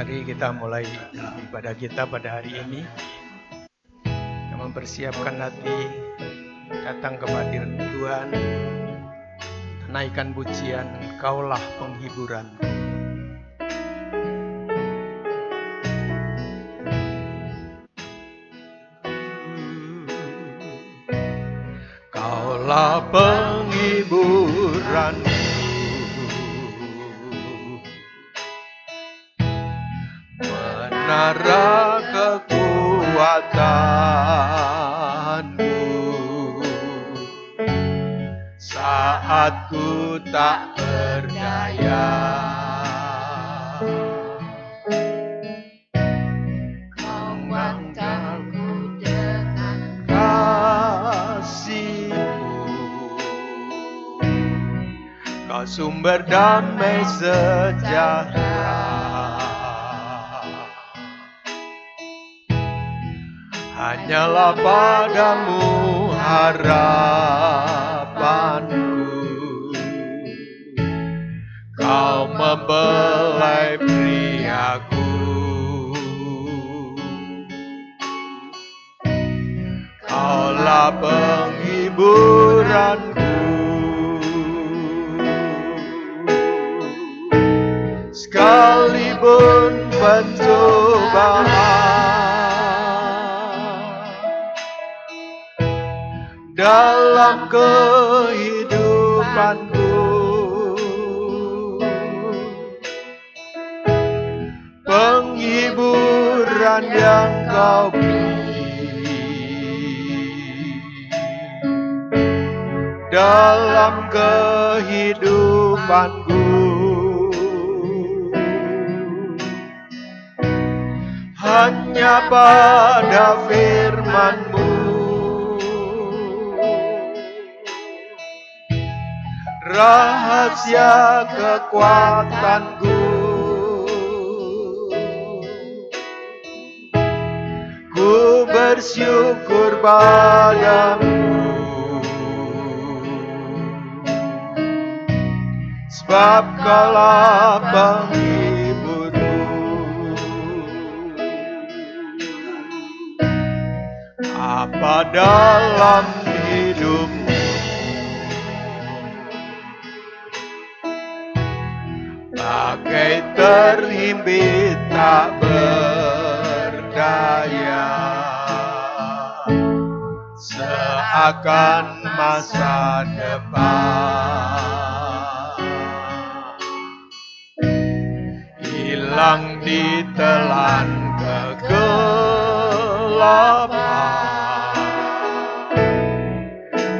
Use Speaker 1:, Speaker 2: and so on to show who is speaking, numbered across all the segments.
Speaker 1: Mari kita mulai ibadah kita pada hari ini, yang mempersiapkan hati datang ke hadirat Tuhan, naikkan pujian, Kaulah penghiburan. Kaulah penghiburan, menara kekuatanku saat ku tak berdaya. Kau mengantarku dengan kasih-Mu, Kau sumber damai sejahtera. Hanyalah padamu harapanku, Kau membelai priaku. Kaulah penghiburanku, sekalipun pencobaan dalam kehidupanku, penghiburan yang Kau beri dalam kehidupanku, hanya pada firman-Mu rahasia kekuatanku. Ku bersyukur padamu, sebab Kaulah penghiburku. Apa dalam hidupmu bagai terhimpit tak berdaya, seakan masa depan hilang ditelan kegelapan.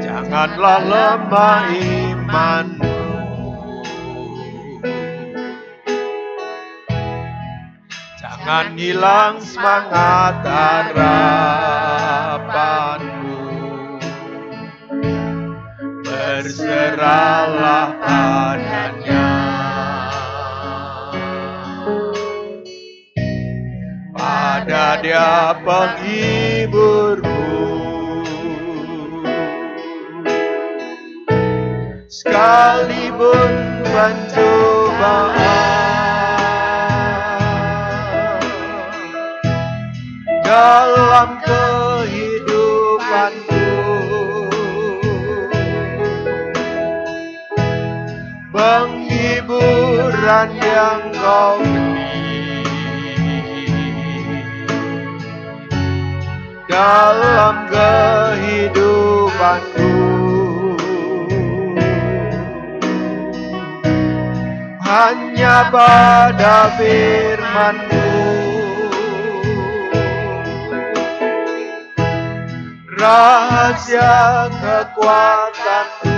Speaker 1: Janganlah lemah imanmu, jangan hilang semangat harapanmu. Berserahlah padanya, pada Dia penghiburmu, sekalipun pencobaan dalam kehidupanku, penghiburan yang Kau beri dalam kehidupanku, hanya pada firman-Mu rahasia kekuatanku.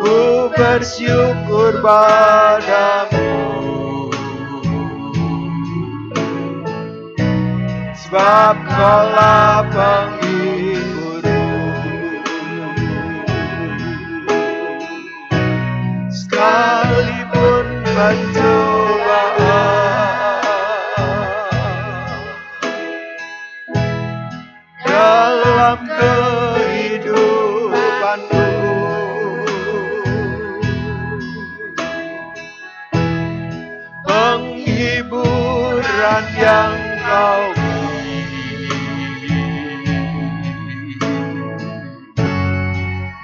Speaker 1: Ku bersyukur padamu, sebab Kaulah penghiburku. Sekalipun pencobaan dalam kehidupanku,
Speaker 2: kemuliaan yang kau beri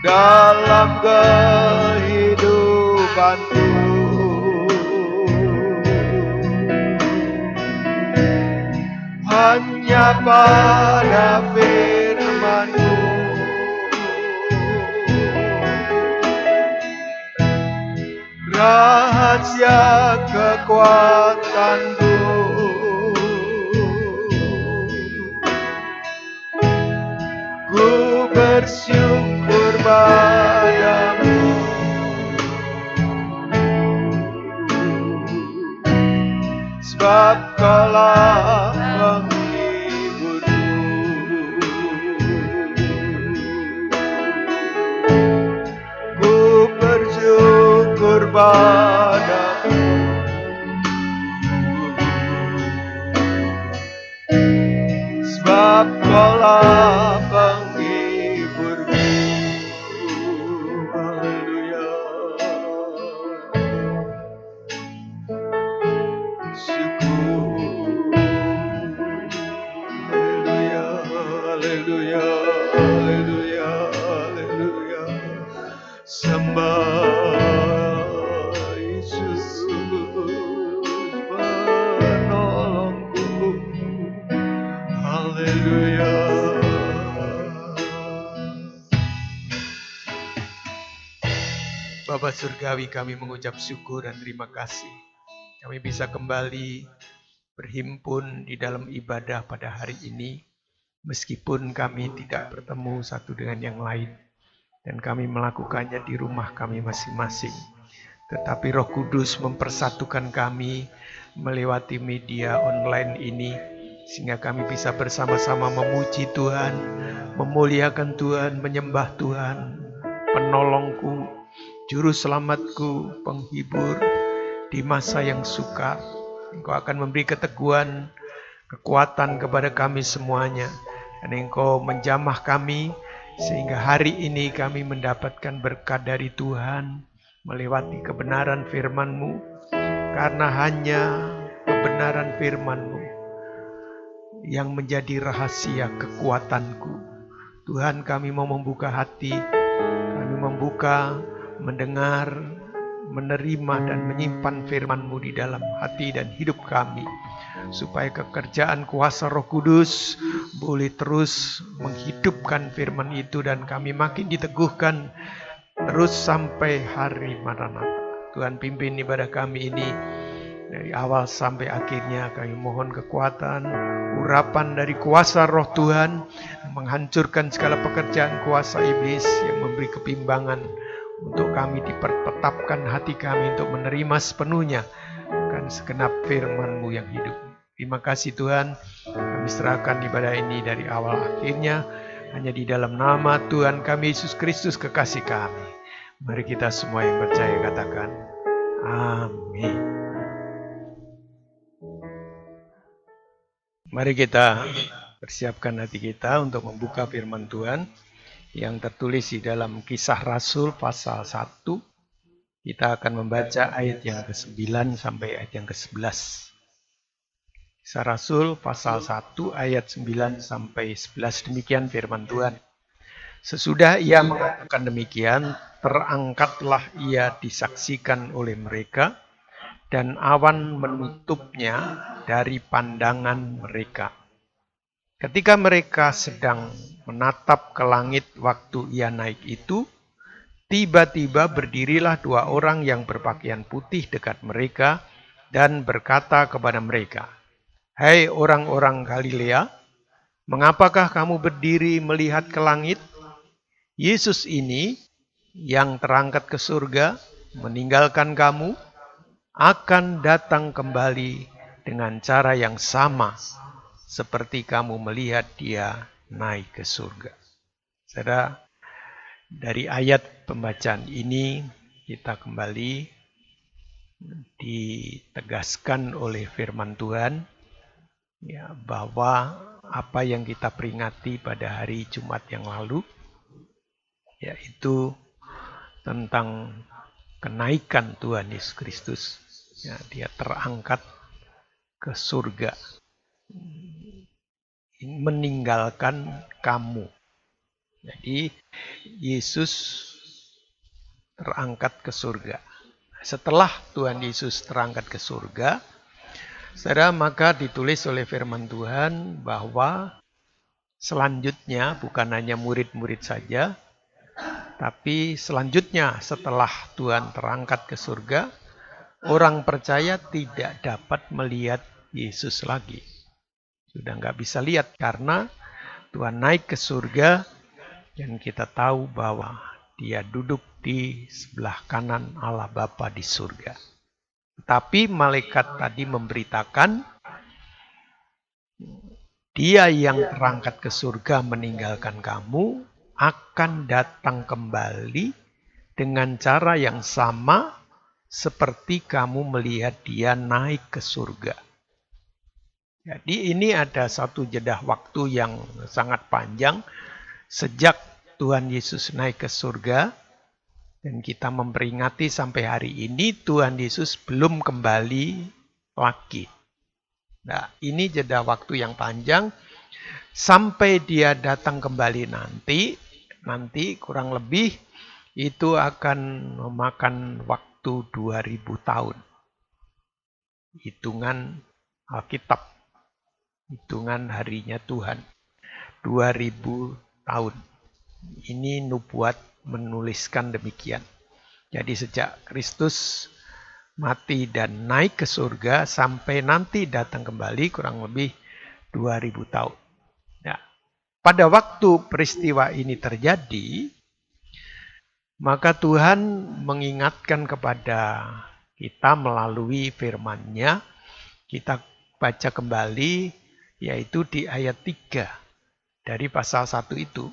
Speaker 2: dalam kehidupanku. Hanya pada firman-Mu rahasia kekuatanku. Ku bersyukur padamu, sebab Kaulah penghiburku. Ku bersyukur padamu, sebab Kaulah penghiburku. Haleluya. Syukur. Haleluya. Haleluya. Haleluya. Sembah Yesus penolongku. Haleluya.
Speaker 1: Bapa Surgawi, kami mengucap syukur dan terima kasih. Kami bisa kembali berhimpun di dalam ibadah pada hari ini, meskipun kami tidak bertemu satu dengan yang lain, dan kami melakukannya di rumah kami masing-masing. Tetapi Roh Kudus mempersatukan kami melewati media online ini, sehingga kami bisa bersama-sama memuji Tuhan, memuliakan Tuhan, menyembah Tuhan, penolongku, juru selamatku, penghibur di masa yang sukar. Engkau akan memberi keteguhan, kekuatan kepada kami semuanya, dan Engkau menjamah kami sehingga hari ini kami mendapatkan berkat dari Tuhan melewati kebenaran firman-Mu, karena hanya kebenaran firman-Mu yang menjadi rahasia kekuatanku. Tuhan, kami mau membuka hati, kami membuka, mendengar, menerima dan menyimpan firman-Mu di dalam hati dan hidup kami, supaya kekerjaan kuasa Roh Kudus boleh terus menghidupkan firman itu, dan kami makin diteguhkan terus sampai hari Maranatha. Tuhan, pimpin ibadah kami ini dari awal sampai akhirnya. Kami mohon kekuatan, urapan dari kuasa Roh Tuhan, menghancurkan segala pekerjaan kuasa iblis yang memberi kebimbangan untuk kami, dipertetapkan hati kami untuk menerima sepenuhnya akan segenap firman-Mu yang hidup. Terima kasih Tuhan, kami serahkan ibadah ini dari awal akhirnya hanya di dalam nama Tuhan kami Yesus Kristus kekasih kami. Mari kita semua yang percaya katakan amin. Mari kita persiapkan hati kita untuk membuka firman Tuhan yang tertulis di dalam Kisah Rasul pasal 1. Kita akan membaca ayat yang ke-9 sampai ayat yang ke-11. Kisah Rasul pasal 1 ayat 9 sampai 11, demikian firman Tuhan. Sesudah ia mengatakan demikian, terangkatlah ia disaksikan oleh mereka, dan awan menutupnya dari pandangan mereka. Ketika mereka sedang menatap ke langit waktu ia naik itu, tiba-tiba berdirilah dua orang yang berpakaian putih dekat mereka dan berkata kepada mereka, "Hai orang-orang Galilea, mengapakah kamu berdiri melihat ke langit? Yesus ini yang terangkat ke surga, meninggalkan kamu, akan datang kembali dengan cara yang sama seperti kamu melihat dia naik ke surga." Saudara, dari ayat pembacaan ini kita kembali ditegaskan oleh firman Tuhan, ya, bahwa apa yang kita peringati pada hari Jumat yang lalu, yaitu tentang kenaikan Tuhan Yesus Kristus. Ya, dia terangkat ke surga, meninggalkan kamu. Jadi Yesus terangkat ke surga. Setelah Tuhan Yesus terangkat ke surga, saudara, maka ditulis oleh firman Tuhan bahwa selanjutnya bukan hanya murid-murid saja, tapi selanjutnya setelah Tuhan terangkat ke surga, orang percaya tidak dapat melihat Yesus lagi. Sudah nggak bisa lihat karena Tuhan naik ke surga dan kita tahu bahwa dia duduk di sebelah kanan Allah Bapa di surga. Tapi malaikat tadi memberitakan, dia yang terangkat ke surga meninggalkan kamu akan datang kembali dengan cara yang sama seperti kamu melihat dia naik ke surga. Jadi ini ada satu jeda waktu yang sangat panjang sejak Tuhan Yesus naik ke surga, dan kita memperingati sampai hari ini Tuhan Yesus belum kembali lagi. Nah, ini jeda waktu yang panjang sampai dia datang kembali nanti kurang lebih itu akan memakan waktu 2000 tahun. Hitungan Alkitab, hitungan harinya Tuhan, 2000 tahun. Ini nubuat menuliskan demikian. Jadi sejak Kristus mati dan naik ke surga sampai nanti datang kembali kurang lebih 2000 tahun. Nah, pada waktu peristiwa ini terjadi, maka Tuhan mengingatkan kepada kita melalui firman-Nya. Kita baca kembali yaitu di ayat 3 dari pasal 1 itu.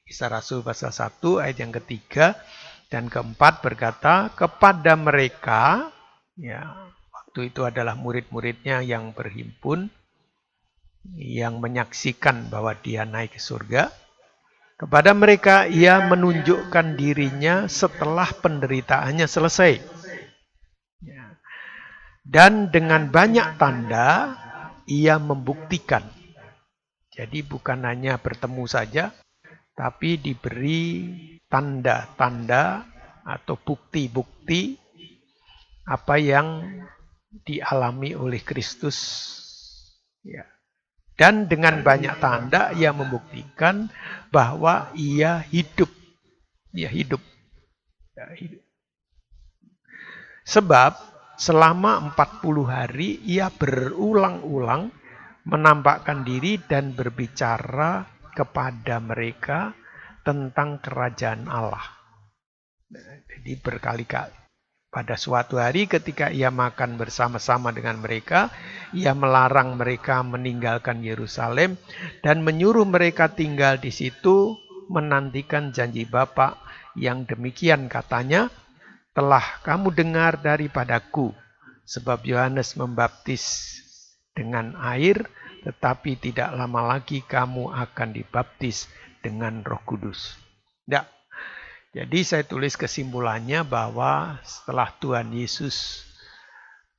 Speaker 1: Kisah Rasul pasal 1 ayat yang ketiga dan keempat berkata, kepada mereka, ya, waktu itu adalah murid-muridnya yang berhimpun, yang menyaksikan bahwa dia naik ke surga. Kepada mereka ia menunjukkan dirinya setelah penderitaannya selesai. Ya. Dan dengan banyak tanda ia membuktikan. Jadi bukan hanya bertemu saja, tapi diberi tanda-tanda atau bukti-bukti apa yang dialami oleh Kristus. Ya. Dan dengan banyak tanda ia membuktikan bahwa ia hidup. Ia hidup. Ya, hidup. Sebab selama 40 hari ia berulang-ulang menampakkan diri dan berbicara kepada mereka tentang kerajaan Allah. Jadi berkali-kali. Pada suatu hari ketika ia makan bersama-sama dengan mereka, ia melarang mereka meninggalkan Yerusalem dan menyuruh mereka tinggal di situ menantikan janji Bapa yang demikian katanya, telah kamu dengar daripadaku, sebab Yohanes membaptis dengan air, tetapi tidak lama lagi kamu akan dibaptis dengan Roh Kudus. Nah, jadi saya tulis kesimpulannya bahwa setelah Tuhan Yesus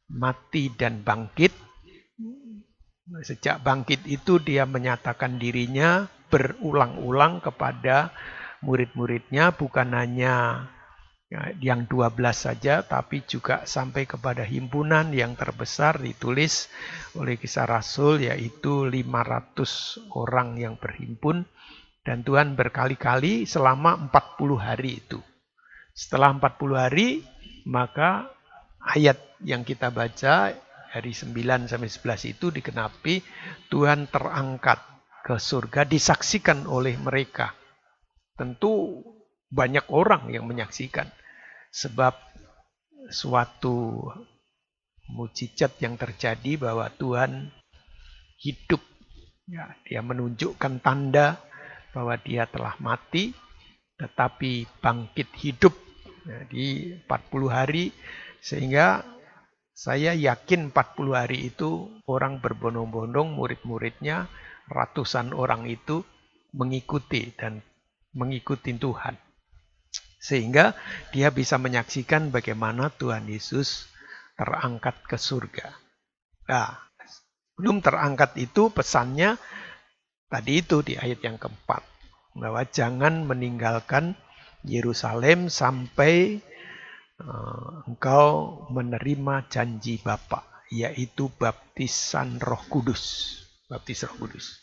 Speaker 1: mati dan bangkit, sejak bangkit itu dia menyatakan dirinya berulang-ulang kepada murid-muridnya, bukan hanya yang 12 saja, tapi juga sampai kepada himpunan yang terbesar ditulis oleh Kisah Rasul, yaitu 500 orang yang berhimpun. Dan Tuhan berkali-kali selama 40 hari itu. Setelah 40 hari, maka ayat yang kita baca dari 9 sampai 11 itu dikenapi Tuhan terangkat ke surga, disaksikan oleh mereka. Tentu banyak orang yang menyaksikan. Sebab suatu mukjizat yang terjadi bahwa Tuhan hidup. Ya, dia menunjukkan tanda bahwa dia telah mati, tetapi bangkit hidup. Jadi 40 hari, sehingga saya yakin 40 hari itu orang berbondong-bondong, murid-muridnya, ratusan orang itu mengikuti dan mengikuti Tuhan. Sehingga dia bisa menyaksikan bagaimana Tuhan Yesus terangkat ke surga. Nah, Belum terangkat itu pesannya tadi itu di ayat yang keempat. Bahwa jangan meninggalkan Yerusalem sampai engkau menerima janji Bapa, yaitu baptisan Roh Kudus. Baptis Roh Kudus.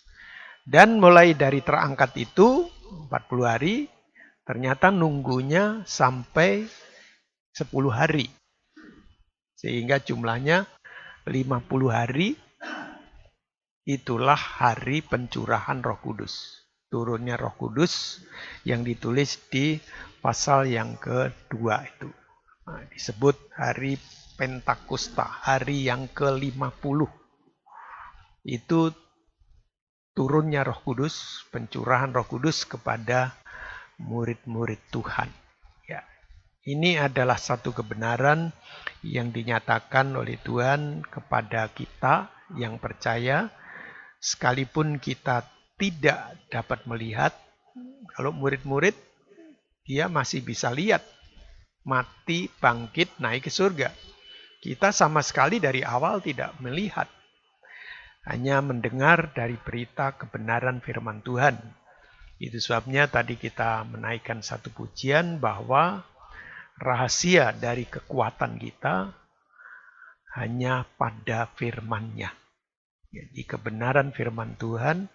Speaker 1: Dan mulai dari terangkat itu 40 hari, ternyata nunggunya sampai 10 hari. Sehingga jumlahnya 50 hari, itulah hari pencurahan Roh Kudus. Turunnya Roh Kudus yang ditulis di pasal yang kedua itu. Nah, disebut hari Pentakosta, hari yang ke-50. Itu turunnya Roh Kudus, pencurahan Roh Kudus kepada murid-murid Tuhan. Ya. Ini adalah satu kebenaran yang dinyatakan oleh Tuhan kepada kita yang percaya, sekalipun kita tidak dapat melihat. Kalau murid-murid, dia masih bisa lihat, mati, bangkit, naik ke surga. Kita sama sekali dari awal tidak melihat, hanya mendengar dari berita kebenaran firman Tuhan. Itu sebabnya tadi kita menaikkan satu pujian bahwa rahasia dari kekuatan kita hanya pada firman-Nya. Jadi kebenaran firman Tuhan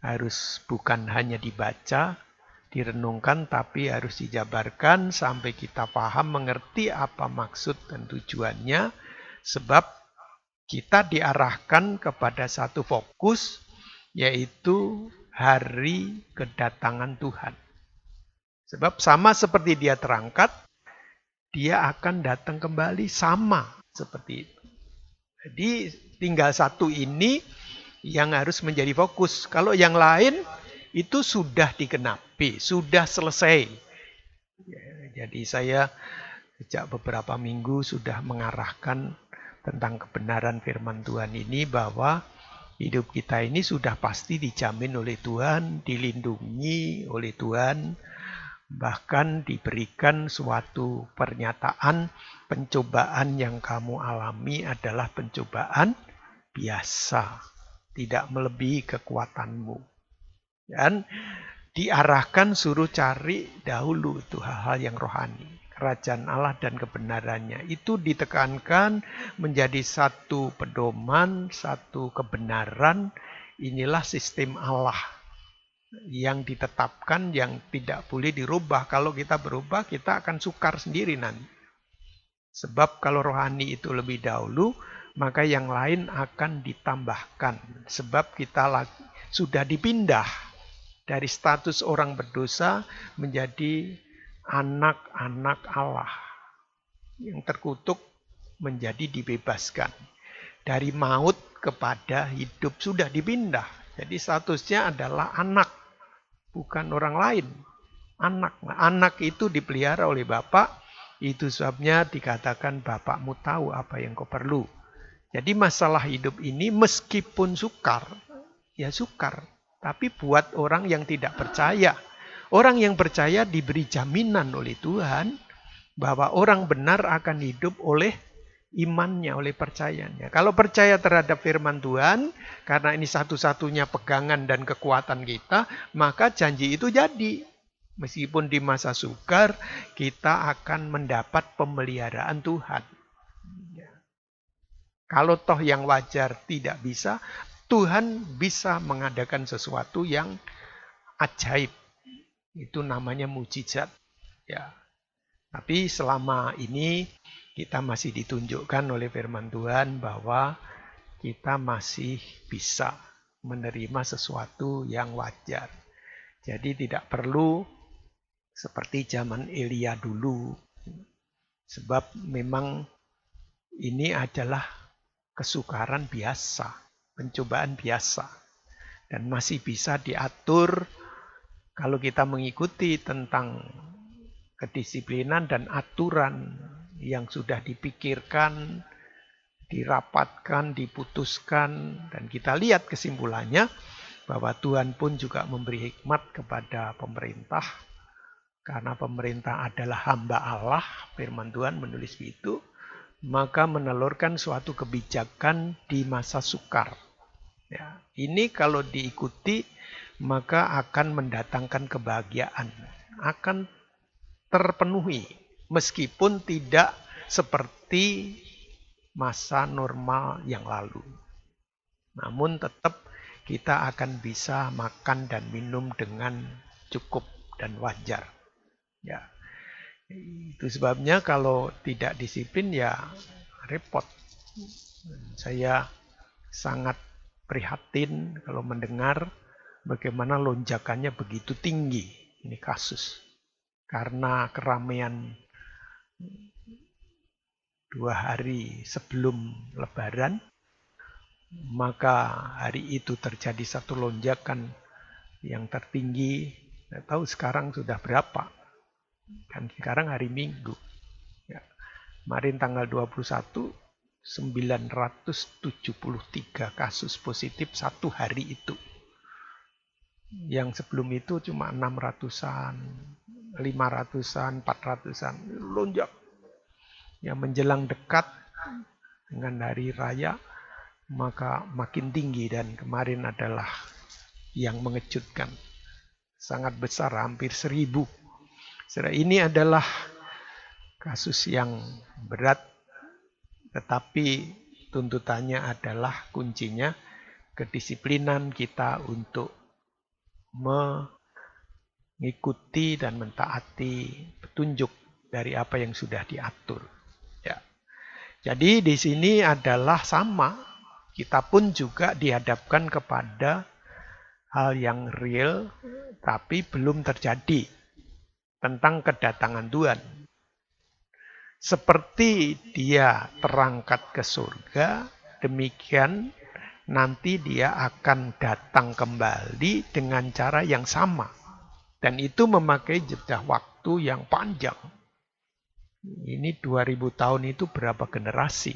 Speaker 1: harus bukan hanya dibaca, direnungkan, tapi harus dijabarkan sampai kita paham, mengerti apa maksud dan tujuannya. Sebab kita diarahkan kepada satu fokus, yaitu hari kedatangan Tuhan. Sebab sama seperti dia terangkat, dia akan datang kembali sama seperti itu. Jadi tinggal satu ini yang harus menjadi fokus. Kalau yang lain itu sudah digenapi, sudah selesai. Jadi saya sejak beberapa minggu sudah mengarahkan tentang kebenaran firman Tuhan ini, bahwa hidup kita ini sudah pasti dijamin oleh Tuhan, dilindungi oleh Tuhan, bahkan diberikan suatu pernyataan, pencobaan yang kamu alami adalah pencobaan biasa, tidak melebihi kekuatanmu. Dan diarahkan suruh cari dahulu itu hal-hal yang rohani. Kerajaan Allah dan kebenarannya. Itu ditekankan menjadi satu pedoman, satu kebenaran. Inilah sistem Allah yang ditetapkan, yang tidak boleh dirubah. Kalau kita berubah, kita akan sukar sendiri nanti. Sebab kalau rohani itu lebih dahulu, maka yang lain akan ditambahkan. Sebab kita sudah dipindah dari status orang berdosa menjadi anak-anak Allah. Yang terkutuk menjadi dibebaskan. Dari maut kepada hidup sudah dipindah. Jadi statusnya adalah anak, bukan orang lain. Anak. Nah, anak itu dipelihara oleh Bapa. Itu sebabnya dikatakan Bapakmu tahu apa yang kau perlu. Jadi masalah hidup ini meskipun sukar, ya sukar. Tapi buat orang yang tidak percaya. Orang yang percaya diberi jaminan oleh Tuhan bahwa orang benar akan hidup oleh imannya, oleh percayanya. Kalau percaya terhadap firman Tuhan, karena ini satu-satunya pegangan dan kekuatan kita, maka janji itu jadi. Meskipun di masa sukar, kita akan mendapat pemeliharaan Tuhan. Kalau toh yang wajar tidak bisa, Tuhan bisa mengadakan sesuatu yang ajaib. Itu namanya mujizat. Ya. Tapi selama ini kita masih ditunjukkan oleh firman Tuhan bahwa kita masih bisa menerima sesuatu yang wajar. Jadi tidak perlu seperti zaman Elia dulu. Sebab memang ini adalah kesukaran biasa, pencobaan biasa. Dan masih bisa diatur kalau kita mengikuti tentang kedisiplinan dan aturan yang sudah dipikirkan, dirapatkan, diputuskan, dan kita lihat kesimpulannya bahwa Tuhan pun juga memberi hikmat kepada pemerintah, karena pemerintah adalah hamba Allah, firman Tuhan menulis begitu, maka menelurkan suatu kebijakan di masa sukar. Ya, ini kalau diikuti maka akan mendatangkan kebahagiaan, akan terpenuhi meskipun tidak seperti masa normal yang lalu. Namun tetap kita akan bisa makan dan minum dengan cukup dan wajar. Ya, itu sebabnya kalau tidak disiplin ya repot. Saya sangat prihatin kalau mendengar bagaimana lonjakannya begitu tinggi ini kasus. Karena keramaian 2 hari sebelum Lebaran, maka hari itu terjadi satu lonjakan yang tertinggi. Tidak tahu sekarang sudah berapa. Kan sekarang hari Minggu. Ya. Kemarin tanggal 21, 973 kasus positif satu hari itu. Yang sebelum itu cuma 600-an, 500-an, 400-an. Lonjak. Yang menjelang dekat dengan hari raya, maka makin tinggi, dan kemarin adalah yang mengejutkan. Sangat besar, hampir 1000. Ini adalah kasus yang berat, tetapi tuntutannya adalah kuncinya kedisiplinan kita untuk mengikuti dan mentaati petunjuk dari apa yang sudah diatur. Ya. Jadi di sini adalah sama, kita pun juga dihadapkan kepada hal yang real tapi belum terjadi tentang kedatangan Tuhan. Seperti dia terangkat ke surga, demikian nanti dia akan datang kembali dengan cara yang sama. Dan itu memakai jeda waktu yang panjang. Ini 2000 tahun itu berapa generasi.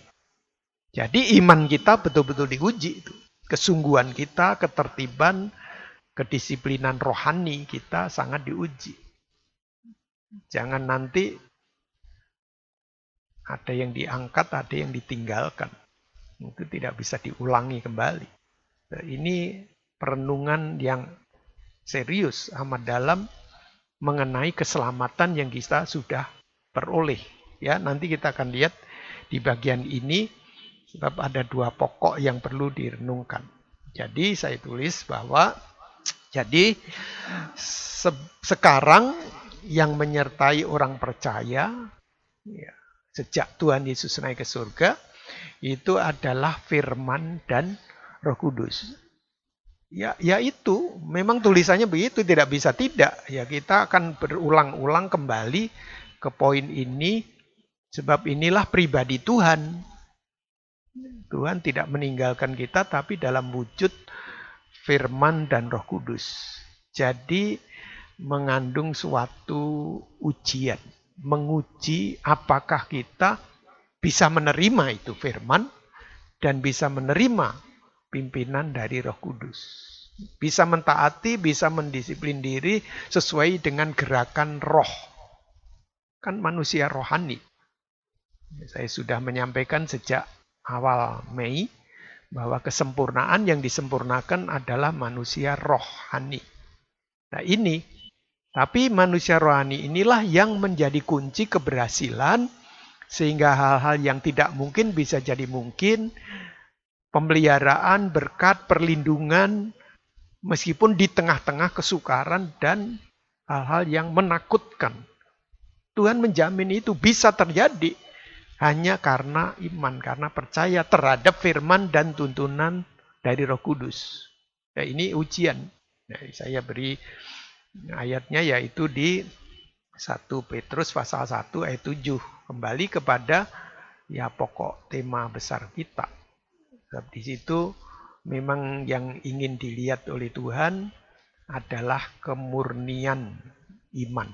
Speaker 1: Jadi iman kita betul-betul diuji itu. Kesungguhan kita, ketertiban, kedisiplinan rohani kita sangat diuji. Jangan nanti ada yang diangkat, ada yang ditinggalkan. Itu tidak bisa diulangi kembali. Ini perenungan yang serius amat dalam mengenai keselamatan yang kita sudah peroleh. Ya, nanti kita akan lihat di bagian ini, sebab ada 2 pokok yang perlu direnungkan. Jadi saya tulis bahwa jadi sekarang yang menyertai orang percaya ya, sejak Tuhan Yesus naik ke surga itu adalah firman dan Roh Kudus. Ya itu memang tulisannya begitu, tidak bisa tidak. Ya kita akan berulang-ulang kembali ke poin ini, sebab inilah pribadi Tuhan. Tuhan tidak meninggalkan kita, tapi dalam wujud firman dan Roh Kudus. Jadi mengandung suatu ujian, menguji apakah kita bisa menerima itu firman dan bisa menerima pimpinan dari Roh Kudus. Bisa mentaati, bisa mendisiplin diri sesuai dengan gerakan roh. Kan manusia rohani. Saya sudah menyampaikan sejak awal Mei bahwa kesempurnaan yang disempurnakan adalah manusia rohani. Nah ini, tapi manusia rohani inilah yang menjadi kunci keberhasilan, sehingga hal-hal yang tidak mungkin bisa jadi mungkin, pemeliharaan, berkat, perlindungan, meskipun di tengah-tengah kesukaran dan hal-hal yang menakutkan. Tuhan menjamin itu bisa terjadi hanya karena iman, karena percaya terhadap firman dan tuntunan dari Roh Kudus. Ya, ini ujian. Nah, saya beri ayatnya yaitu di 1 Petrus pasal 1 ayat 7. Kembali kepada ya pokok tema besar kita. Sebab di situ memang yang ingin dilihat oleh Tuhan adalah kemurnian iman.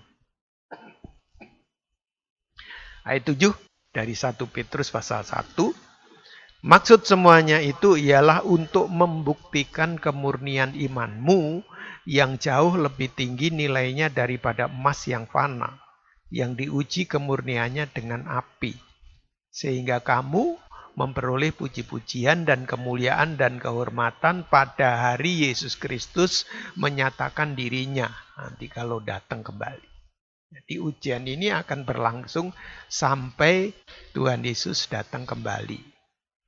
Speaker 1: Ayat 7 dari 1 Petrus pasal 1. Maksud semuanya itu ialah untuk membuktikan kemurnian imanmu yang jauh lebih tinggi nilainya daripada emas yang fana, yang diuji kemurniannya dengan api, sehingga kamu memperoleh puji-pujian dan kemuliaan dan kehormatan pada hari Yesus Kristus menyatakan dirinya nanti kalau datang kembali. Jadi ujian ini akan berlangsung sampai Tuhan Yesus datang kembali.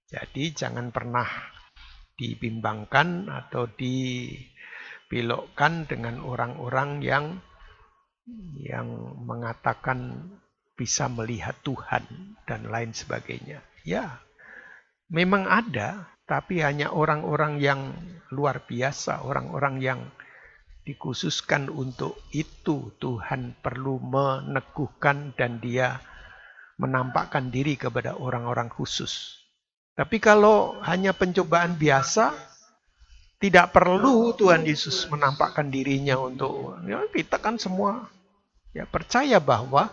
Speaker 1: Jadi jangan pernah dibimbangkan atau dibelokkan dengan orang-orang yang mengatakan bisa melihat Tuhan dan lain sebagainya. Ya, memang ada, tapi hanya orang-orang yang luar biasa, orang-orang yang dikhususkan untuk itu. Tuhan perlu meneguhkan dan dia menampakkan diri kepada orang-orang khusus. Tapi kalau hanya pencobaan biasa, tidak perlu Tuhan Yesus menampakkan dirinya untuk, ya kita kan semua ya percaya bahwa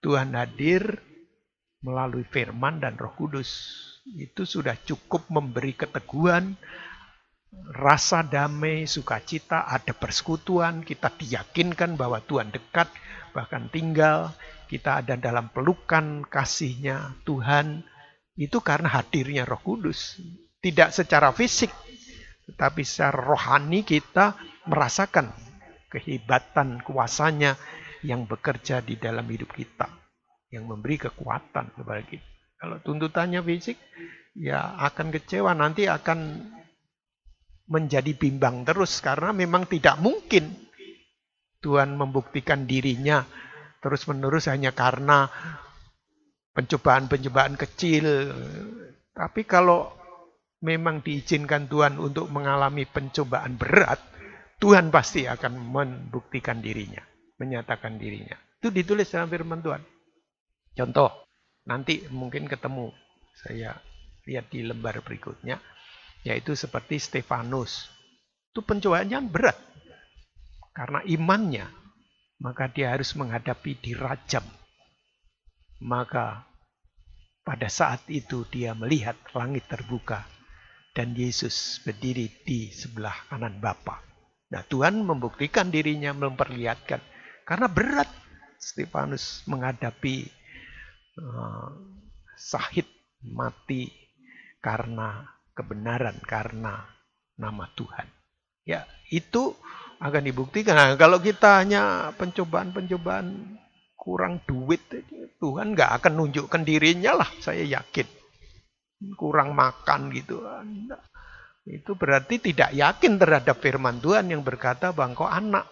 Speaker 1: Tuhan hadir melalui firman dan Roh Kudus. Itu sudah cukup memberi keteguhan, rasa damai, sukacita, ada persekutuan, kita diyakinkan bahwa Tuhan dekat, bahkan tinggal, kita ada dalam pelukan kasih-Nya Tuhan, itu karena hadirnya Roh Kudus. Tidak secara fisik, tetapi secara rohani kita merasakan kehebatan kuasa-Nya yang bekerja di dalam hidup kita, yang memberi kekuatan kepada kita. Kalau tuntutannya fisik, ya akan kecewa, nanti akan menjadi bimbang terus, karena memang tidak mungkin Tuhan membuktikan dirinya terus-menerus hanya karena pencobaan-pencobaan kecil. Tapi kalau memang diizinkan Tuhan untuk mengalami pencobaan berat, Tuhan pasti akan membuktikan dirinya, menyatakan dirinya. Itu ditulis dalam firman Tuhan. Contoh, nanti mungkin ketemu, saya lihat di lembar berikutnya, yaitu seperti Stefanus. Itu pencobaannya berat. Karena imannya, maka dia harus menghadapi dirajam. Maka pada saat itu dia melihat langit terbuka dan Yesus berdiri di sebelah kanan Bapa. Nah, Tuhan membuktikan dirinya, memperlihatkan. Karena berat Stefanus menghadapi syahid mati karena kebenaran, karena nama Tuhan. Ya, itu akan dibuktikan. Nah, kalau kita hanya pencobaan-pencobaan kurang duit, Tuhan nggak akan nunjukkan dirinya lah, saya yakin. Kurang makan gitu. Itu berarti tidak yakin terhadap firman Tuhan yang berkata bahwa engkau anak.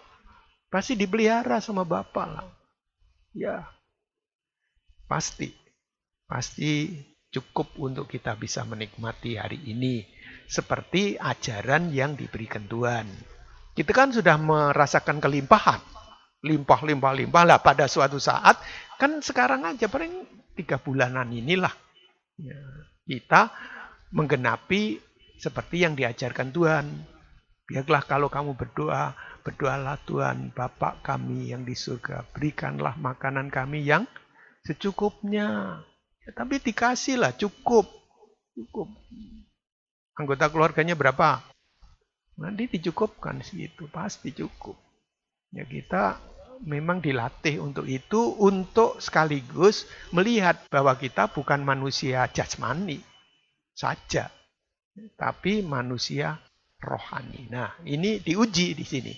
Speaker 1: Pasti dipelihara sama Bapa lah. Ya, pasti cukup untuk kita bisa menikmati hari ini. Seperti ajaran yang diberikan Tuhan. Kita kan sudah merasakan kelimpahan. Limpah lah pada suatu saat. Kan sekarang aja paling 3 bulanan inilah. Ya, kita menggenapi seperti yang diajarkan Tuhan. Biarlah kalau kamu berdoa, berdoalah Tuhan, Bapa kami yang di surga. Berikanlah makanan kami yang secukupnya. Ya, tapi dikasihlah, cukup. Anggota keluarganya berapa? Nanti dicukupkan segitu, pasti cukup. Ya kita memang dilatih untuk itu, untuk sekaligus melihat bahwa kita bukan manusia jasmani saja, tapi manusia rohani. Nah, ini diuji di sini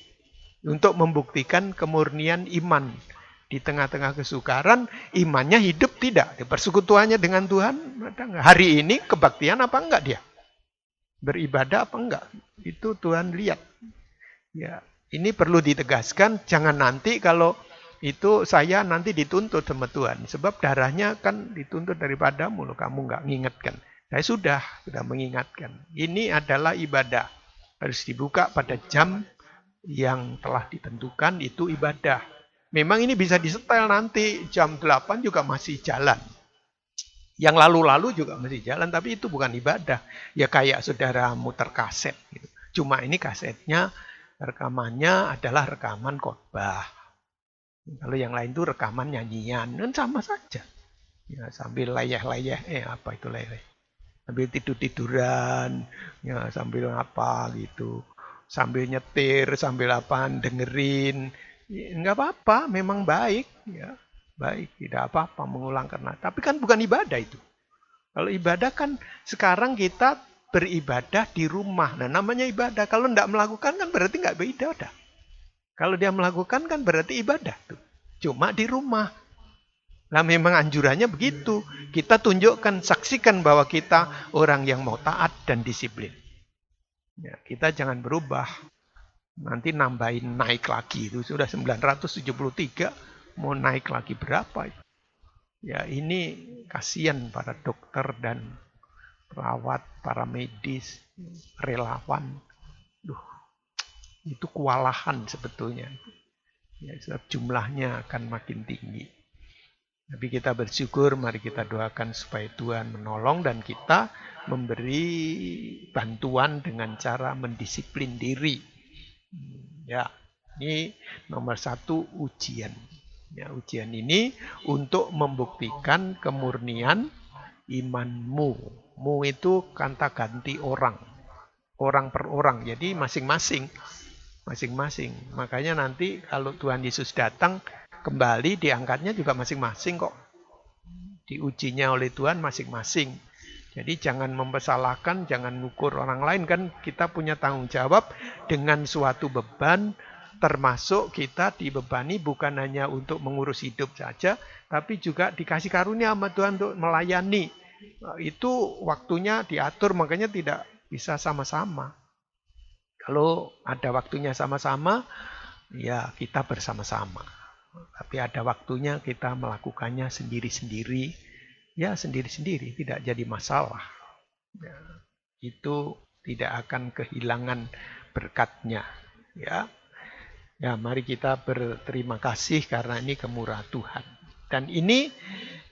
Speaker 1: untuk membuktikan kemurnian iman. Di tengah-tengah kesukaran, imannya hidup tidak? Persekutuannya dengan Tuhan, hari ini kebaktian apa enggak dia? Beribadah apa enggak? Itu Tuhan lihat. Ya, ini perlu ditegaskan, jangan nanti kalau itu saya nanti dituntut sama Tuhan. Sebab darahnya kan dituntut daripadamu, loh, kamu enggak mengingatkan. Saya sudah mengingatkan. Ini adalah ibadah. Harus dibuka pada jam yang telah ditentukan, itu ibadah. Memang ini bisa disetel nanti, jam 8 juga masih jalan. Yang lalu-lalu juga masih jalan, tapi itu bukan ibadah. Ya kayak saudara muter kaset. Gitu. Cuma ini kasetnya, rekamannya adalah rekaman khotbah. Kalau yang lain itu rekaman nyanyian, kan sama saja. Ya, sambil layeh-layeh, apa itu layeh? Sambil tidur-tiduran, ya sambil apa gitu. Sambil nyetir, sambil apa, dengerin. Ya, enggak apa-apa, memang baik. Ya. Baik, tidak apa-apa mengulang karena. Tapi kan bukan ibadah itu. Kalau ibadah kan sekarang kita beribadah di rumah. Nah, namanya ibadah. Kalau tidak melakukan kan berarti nggak beribadah. Kalau dia melakukan kan berarti ibadah. Cuma di rumah. Nah, memang anjurannya begitu. Kita tunjukkan, saksikan bahwa kita orang yang mau taat dan disiplin. Ya, kita jangan berubah. Nanti nambahin naik lagi. Itu sudah 973. Mau naik lagi berapa? Ya, ini kasihan para dokter dan perawat, para medis, relawan. Itu kewalahan sebetulnya. Ya, sebab jumlahnya akan makin tinggi. Tapi kita bersyukur, mari kita doakan supaya Tuhan menolong dan kita memberi bantuan dengan cara mendisiplin diri. Ya, ini nomor 1 ujian. Ya, ujian ini untuk membuktikan kemurnian imanmu. Mu itu kata ganti orang. Orang per orang. Jadi masing-masing. Masing-masing. Makanya nanti kalau Tuhan Yesus datang kembali, diangkatnya juga masing-masing kok. Diujinya oleh Tuhan masing-masing. Jadi jangan mempersalahkan, jangan ngukur orang lain. Kan kita punya tanggung jawab dengan suatu beban, termasuk kita dibebani bukan hanya untuk mengurus hidup saja, tapi juga dikasih karunia sama Tuhan untuk melayani. Itu waktunya diatur, makanya tidak bisa sama-sama. Kalau ada waktunya sama-sama, ya kita bersama-sama. Tapi ada waktunya kita melakukannya sendiri-sendiri, ya sendiri-sendiri, tidak jadi masalah. Ya, itu tidak akan kehilangan berkatnya. Ya, mari kita berterima kasih karena ini kemurahan Tuhan. Dan ini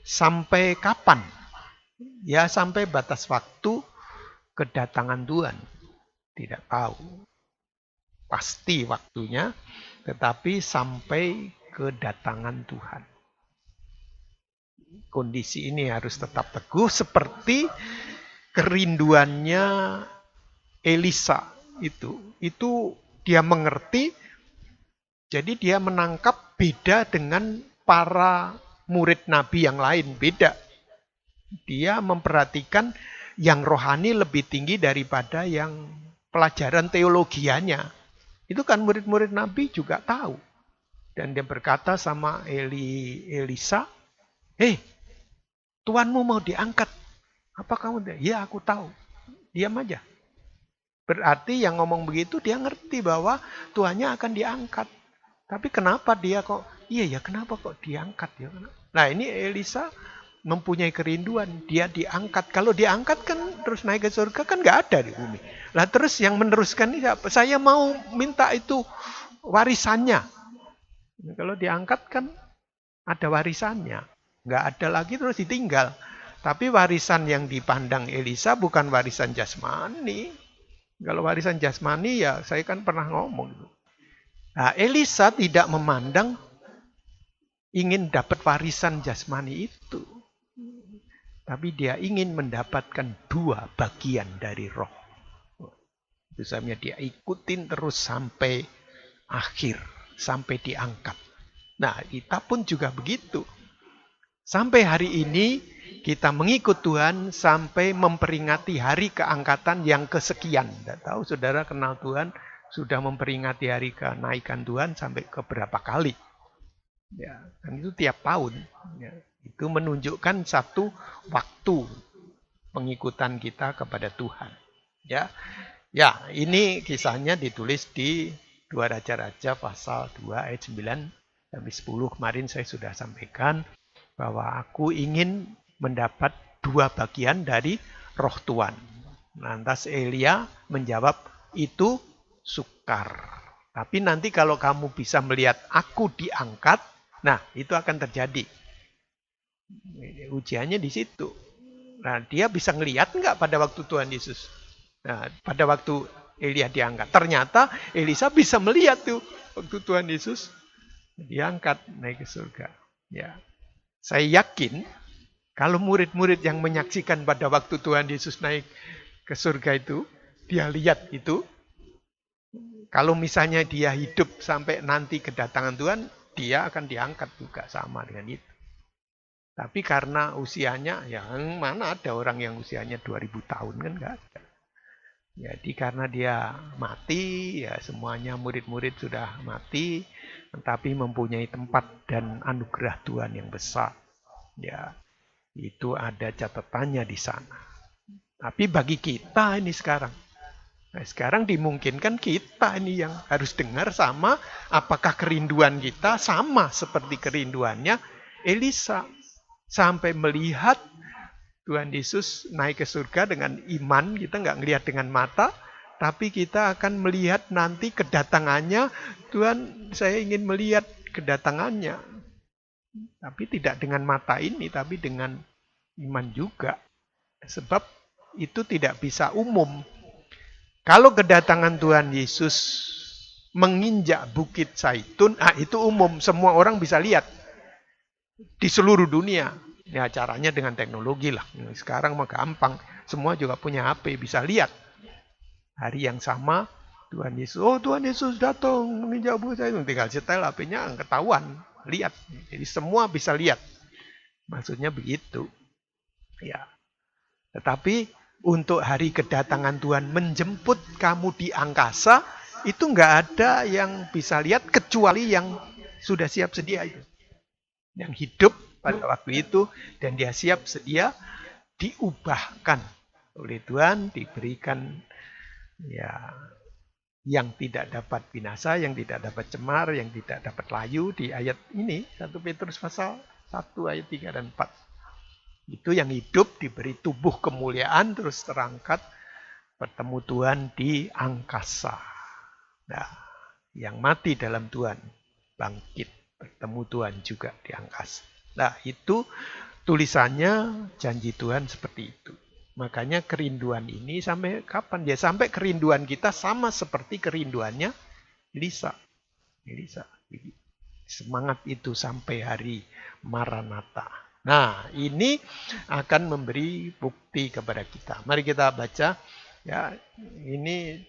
Speaker 1: sampai kapan? Ya, sampai batas waktu kedatangan Tuhan. Tidak tahu. Pasti waktunya, tetapi sampai kedatangan Tuhan. Kondisi ini harus tetap teguh seperti kerinduannya Elisa itu. Itu dia mengerti, jadi dia menangkap beda dengan para murid Nabi yang lain. Beda. Dia memperhatikan yang rohani lebih tinggi daripada yang pelajaran teologianya. Itu kan murid-murid Nabi juga tahu. Dan dia berkata sama Elisa, Tuanmu mau diangkat. Apa kamu? Ya, aku tahu. Diam aja. Berarti yang ngomong begitu dia ngerti bahwa Tuannya akan diangkat. Tapi kenapa dia kok, kenapa kok diangkat? Ya? Nah, ini Elisa mempunyai kerinduan, dia diangkat. Kalau diangkat kan terus naik ke surga kan nggak ada di bumi. Lah terus yang meneruskan ini apa? Saya mau minta itu warisannya. Kalau diangkat kan ada warisannya. Nggak ada lagi terus ditinggal. Tapi warisan yang dipandang Elisa bukan warisan jasmani. Kalau warisan jasmani ya saya kan pernah ngomong. Nah, Elisa tidak memandang ingin dapat warisan jasmani itu. Tapi dia ingin mendapatkan 2 bagian dari roh. Itu sebabnya dia ikutin terus sampai akhir. Sampai diangkat. Nah, kita pun juga begitu. Sampai hari ini kita mengikut Tuhan sampai memperingati hari keangkatan yang kesekian. Tidak tahu saudara kenal Tuhan sudah memperingati hari kenaikan Tuhan sampai ke berapa kali. Ya, dan itu tiap tahun. Ya, itu menunjukkan satu waktu pengikutan kita kepada Tuhan. Ya, ini kisahnya ditulis di 2 Raja-Raja pasal 2 ayat 9 sampai 10. Kemarin saya sudah sampaikan bahwa aku ingin mendapat 2 bagian dari roh Tuhan. Lantas Elia menjawab, itu sukar. Tapi nanti kalau kamu bisa melihat aku diangkat, nah itu akan terjadi. Ujiannya di situ. Nah, dia bisa ngelihat nggak pada waktu Tuhan Yesus? Nah, pada waktu Elia diangkat. Ternyata Elisa bisa melihat tuh waktu Tuhan Yesus diangkat naik ke surga. Ya, saya yakin kalau murid-murid yang menyaksikan pada waktu Tuhan Yesus naik ke surga itu, dia lihat itu. Kalau misalnya dia hidup sampai nanti kedatangan Tuhan, dia akan diangkat juga sama dengan itu. Tapi karena usianya, yang mana ada orang yang usianya 2000 tahun kan enggak ada. Jadi karena dia mati, ya semuanya murid-murid sudah mati, tetapi mempunyai tempat dan anugerah Tuhan yang besar. Ya, itu ada catatannya di sana. Tapi bagi kita ini sekarang, nah sekarang dimungkinkan kita ini yang harus dengar sama, apakah kerinduan kita sama seperti kerinduannya Elisa. Sampai melihat Tuhan Yesus naik ke surga dengan iman, kita nggak ngelihat dengan mata, tapi kita akan melihat nanti kedatangannya. Tuhan, saya ingin melihat kedatangannya. Tapi tidak dengan mata ini, tapi dengan iman juga. Sebab itu tidak bisa umum. Kalau kedatangan Tuhan Yesus menginjak Bukit Zaitun, itu umum, semua orang bisa lihat. Di seluruh dunia. Ya caranya dengan teknologi lah. Sekarang mah gampang. Semua juga punya HP, bisa lihat. Hari yang sama, Tuhan Yesus. Oh, Tuhan Yesus datang menginjak Bukit Zaitun. Tinggal setel HP-nya, ketahuan. Lihat. Jadi semua bisa lihat. Maksudnya begitu. Ya. Tetapi untuk hari kedatangan Tuhan menjemput kamu di angkasa, itu nggak ada yang bisa lihat kecuali yang sudah siap sedia itu. Yang hidup pada waktu itu dan dia siap sedia diubahkan oleh Tuhan, diberikan ya yang tidak dapat binasa, yang tidak dapat cemar, yang tidak dapat layu di ayat ini 1 Petrus pasal 1 ayat 3 dan 4. Itu yang hidup diberi tubuh kemuliaan terus terangkat bertemu Tuhan di angkasa. Nah, yang mati dalam Tuhan bangkit bertemu Tuhan juga di angkasa. Nah, itu tulisannya janji Tuhan seperti itu. Makanya kerinduan ini sampai kapan? Ya sampai kerinduan kita sama seperti kerinduannya Elisa. Semangat itu sampai hari Maranatha. Nah, ini akan memberi bukti kepada kita. Mari kita baca. Ya, ini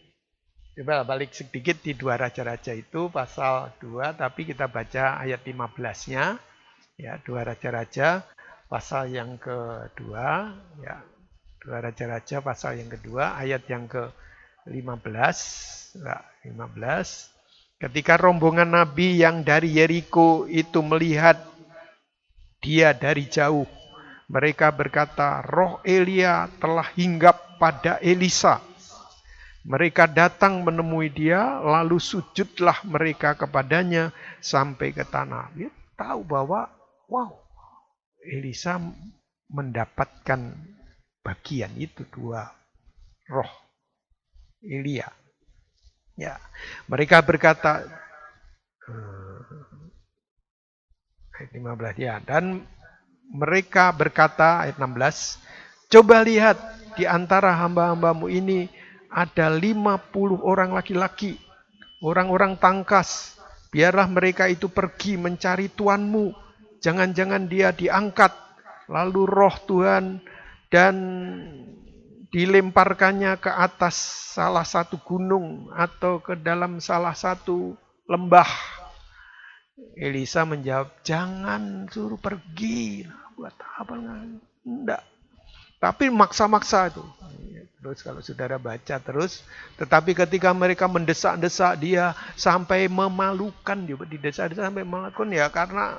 Speaker 1: coba balik sedikit di 2 Raja-Raja itu pasal 2, tapi kita baca ayat 15-nya. Ya, 2 Raja-Raja pasal yang kedua, ya. 2 Raja-Raja pasal yang kedua, ayat yang ke-15. Nah, 15. Ketika rombongan nabi yang dari Yeriko itu melihat dia dari jauh, mereka berkata, "Roh Elia telah hinggap pada Elisa." Mereka datang menemui dia, lalu sujudlah mereka kepadanya sampai ke tanah. Dia tahu bahwa, wow, Elisa mendapatkan bagian itu 2 roh Elia. Ya, mereka berkata, ayat 15 ya, dan mereka berkata ayat 16, "Coba lihat di antara hamba-hambamu ini ada 50 orang laki-laki, orang-orang tangkas. Biarlah mereka itu pergi mencari tuanmu. Jangan-jangan dia diangkat, lalu roh Tuhan dan dilemparkannya ke atas salah satu gunung atau ke dalam salah satu lembah." Elisa menjawab, "Jangan suruh pergi." Buat apa? Enggak. Tapi maksa-maksa itu. Terus kalau saudara baca terus, tetapi ketika mereka mendesak-desak dia sampai memalukan, juga didesak-desak sampai memalukan ya karena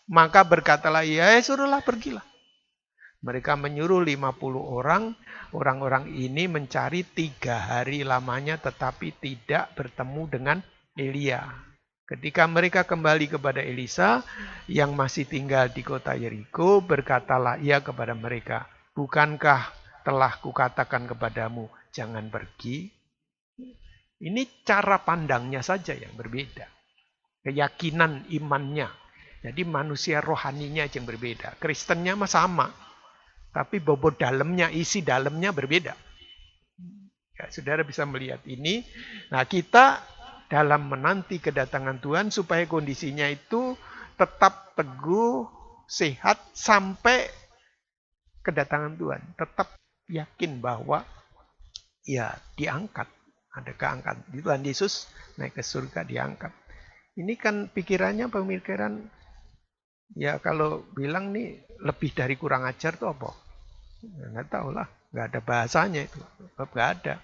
Speaker 1: maka berkatalah ia, suruhlah pergilah. Mereka menyuruh 50 orang, orang-orang ini mencari 3 hari lamanya tetapi tidak bertemu dengan Elia. Ketika mereka kembali kepada Elisa yang masih tinggal di kota Yeriko, berkatalah ia kepada mereka, "Bukankah telah kukatakan kepadamu, jangan pergi?" Ini cara pandangnya saja yang berbeda. Keyakinan imannya. Jadi manusia rohaninya yang berbeda. Kristennya mah sama. Tapi bobot dalamnya, isi dalamnya berbeda. Ya, saudara bisa melihat ini. Nah, kita dalam menanti kedatangan Tuhan supaya kondisinya itu tetap teguh, sehat sampai kedatangan Tuhan. Tetap yakin bahwa ya diangkat. Ada keangkat. Tuhan Yesus naik ke surga diangkat. Ini kan pikirannya pemikiran Ya kalau bilang nih lebih dari kurang ajar tuh apa? Ya, nggak tahu lah, nggak ada bahasanya itu, nggak ada.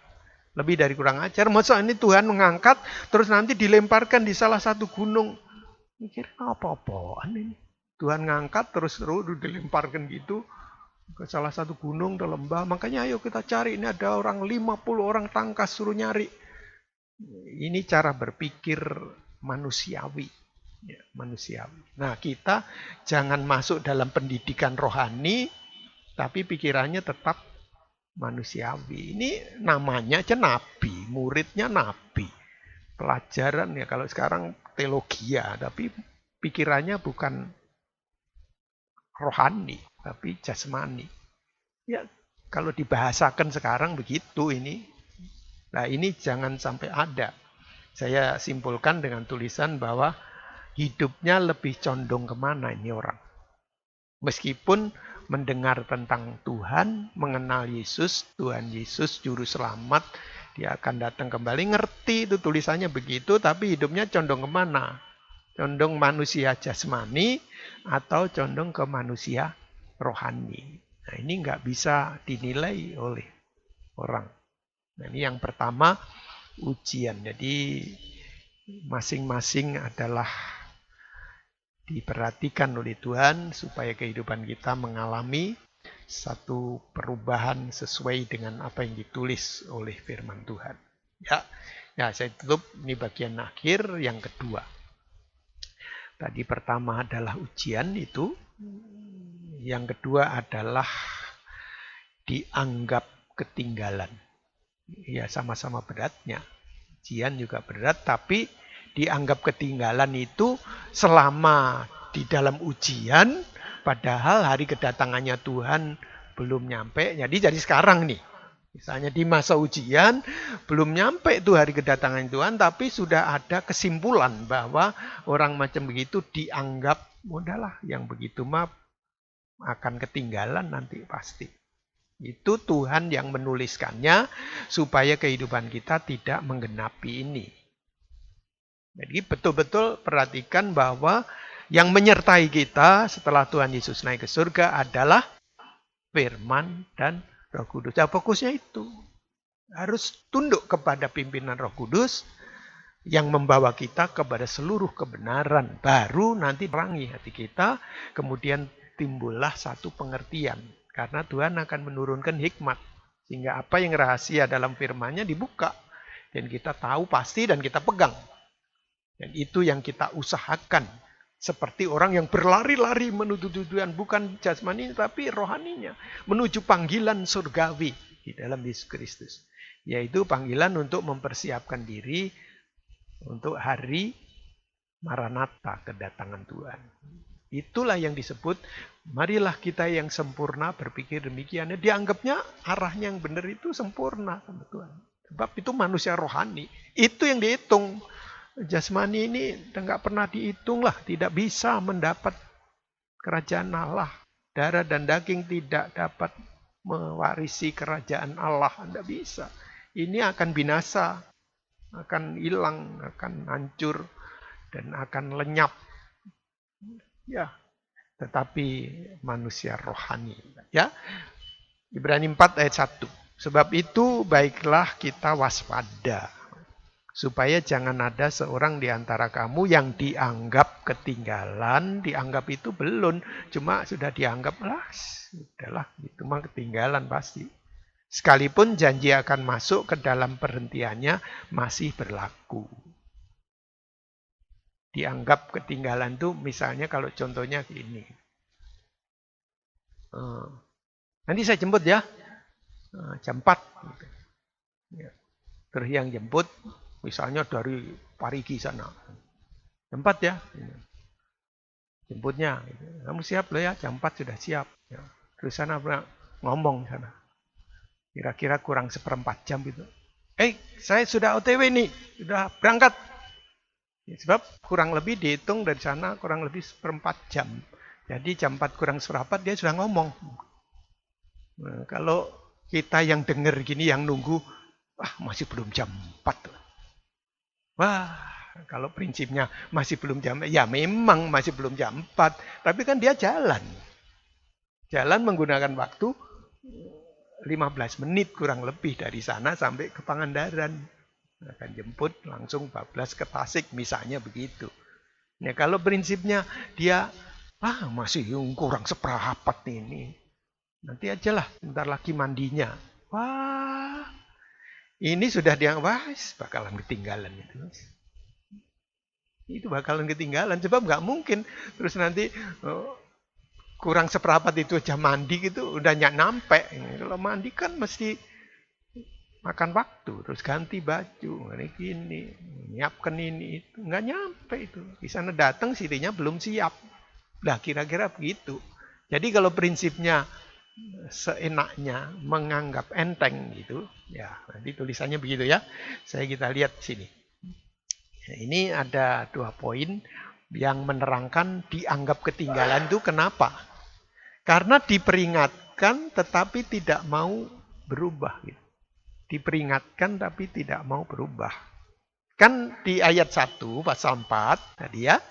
Speaker 1: Lebih dari kurang ajar, masa ini Tuhan mengangkat, terus nanti dilemparkan di salah satu gunung. Mikir apa-apaan ini? Tuhan ngangkat terus dilemparkan gitu ke salah satu gunung atau lembah. Makanya ayo kita cari, ini ada orang 50 orang tangkas suruh nyari. Ini cara berpikir manusiawi. Ya, manusiawi. Nah, kita jangan masuk dalam pendidikan rohani, tapi pikirannya tetap manusiawi. Ini namanya aja nabi, muridnya nabi. Pelajaran ya kalau sekarang teologi ya, tapi pikirannya bukan rohani, tapi jasmani. Ya, kalau dibahasakan sekarang begitu ini. Nah, ini jangan sampai ada. Saya simpulkan dengan tulisan bahwa hidupnya lebih condong kemana ini orang. Meskipun mendengar tentang Tuhan, mengenal Yesus, Tuhan Yesus Juru Selamat, dia akan datang kembali, ngerti itu tulisannya begitu, tapi hidupnya condong kemana? Condong manusia jasmani atau condong ke manusia rohani. Nah, ini nggak bisa dinilai oleh orang. Nah, ini yang pertama, ujian. Jadi masing-masing adalah diperhatikan oleh Tuhan supaya kehidupan kita mengalami satu perubahan sesuai dengan apa yang ditulis oleh firman Tuhan. Ya, saya tutup ini bagian akhir yang kedua. Tadi pertama adalah ujian itu, yang kedua adalah dianggap ketinggalan. Ya, sama-sama beratnya. Ujian juga berat, tapi dianggap ketinggalan itu selama di dalam ujian, padahal hari kedatangannya Tuhan belum nyampe. Jadi sekarang nih, misalnya di masa ujian, belum nyampe itu hari kedatangan Tuhan, tapi sudah ada kesimpulan bahwa orang macam begitu dianggap, udahlah yang begitu mah akan ketinggalan nanti pasti. Itu Tuhan yang menuliskannya supaya kehidupan kita tidak menggenapi ini. Jadi betul-betul perhatikan bahwa yang menyertai kita setelah Tuhan Yesus naik ke surga adalah firman dan Roh Kudus. Ya, fokusnya itu. Harus tunduk kepada pimpinan Roh Kudus yang membawa kita kepada seluruh kebenaran. Baru nanti perangi hati kita, kemudian timbullah satu pengertian. Karena Tuhan akan menurunkan hikmat. Sehingga apa yang rahasia dalam firman-Nya dibuka. Dan kita tahu pasti dan kita pegang. Dan itu yang kita usahakan. Seperti orang yang berlari-lari menuju tujuan. Bukan jasmani tapi rohaninya. Menuju panggilan surgawi di dalam Yesus Kristus. Yaitu panggilan untuk mempersiapkan diri untuk hari Maranatha, kedatangan Tuhan. Itulah yang disebut, marilah kita yang sempurna berpikir demikian. Dianggapnya arahnya yang benar itu sempurna sama Tuhan. Sebab itu manusia rohani. Itu yang dihitung. Jasmani ini nggak pernah dihitung lah. Tidak bisa mendapat kerajaan Allah. Darah dan daging tidak dapat mewarisi kerajaan Allah. Tidak bisa. Ini akan binasa. Akan hilang, akan hancur, dan akan lenyap. Ya, tetapi manusia rohani. Ya, Ibrani 4 ayat 1. Sebab itu baiklah kita waspada. Supaya jangan ada seorang di antara kamu yang dianggap ketinggalan. Dianggap itu belum. Cuma sudah dianggap lah. Sudahlah, itu mah ketinggalan pasti. Sekalipun janji akan masuk ke dalam perhentiannya masih berlaku. Dianggap ketinggalan tuh misalnya kalau contohnya gini. Nanti saya jemput ya. Jam 4. Terus yang jemput misalnya dari Parigi sana. Jam 4 ya. Jemputnya. Kamu siap loh ya, jam 4 sudah siap. Terus sana ngomong sana. Kira-kira kurang 1/4 jam gitu. Saya sudah OTW nih. Sudah berangkat. Sebab kurang lebih dihitung dari sana kurang lebih 1/4 jam. Jadi jam 4 kurang 1/4 dia sudah ngomong. Nah, kalau kita yang dengar gini, yang nunggu, masih belum jam 4. Wah, kalau prinsipnya masih belum jam, ya memang masih belum jam 4, tapi kan dia jalan. Jalan menggunakan waktu 15 menit kurang lebih dari sana sampai ke Pangandaran. Akan jemput langsung 14 ke Tasik misalnya begitu. Nah, kalau prinsipnya dia masih kurang seperempat ini. Nanti aja lah, bentar lagi mandinya. Wah, ini sudah bakalan ketinggalan itu. Itu bakalan ketinggalan sebab nggak mungkin terus nanti kurang seperempat itu aja mandi gitu udah nyampe. Kalau mandi kan mesti makan waktu, terus ganti baju, gini, nyiapkan ini, itu nggak nyampe itu. Di sana datang sirinya belum siap. Nah, kira-kira begitu. Jadi kalau prinsipnya seenaknya menganggap enteng gitu, ya nanti tulisannya begitu ya. Kita lihat sini. Ini ada 2 poin yang menerangkan dianggap ketinggalan itu kenapa? Karena diperingatkan tetapi tidak mau berubah gitu. Diperingatkan tapi tidak mau berubah. Kan di ayat 1 pasal 4 tadi ya.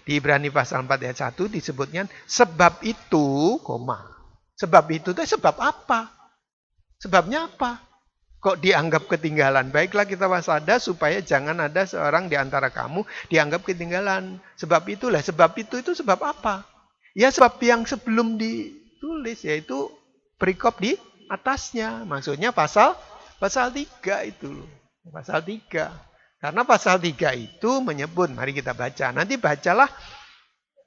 Speaker 1: Di Ibrani pasal 4 ayat 1 disebutnya sebab itu, sebab itu sebab apa? Sebabnya apa? Kok dianggap ketinggalan? Baiklah kita waspada supaya jangan ada seorang di antara kamu dianggap ketinggalan. Sebab itu sebab apa? Ya sebab yang sebelum ditulis yaitu perikop di atasnya. Maksudnya pasal 3 itu. Pasal 3. Karena pasal 3 itu menyebut, mari kita baca. Nanti bacalah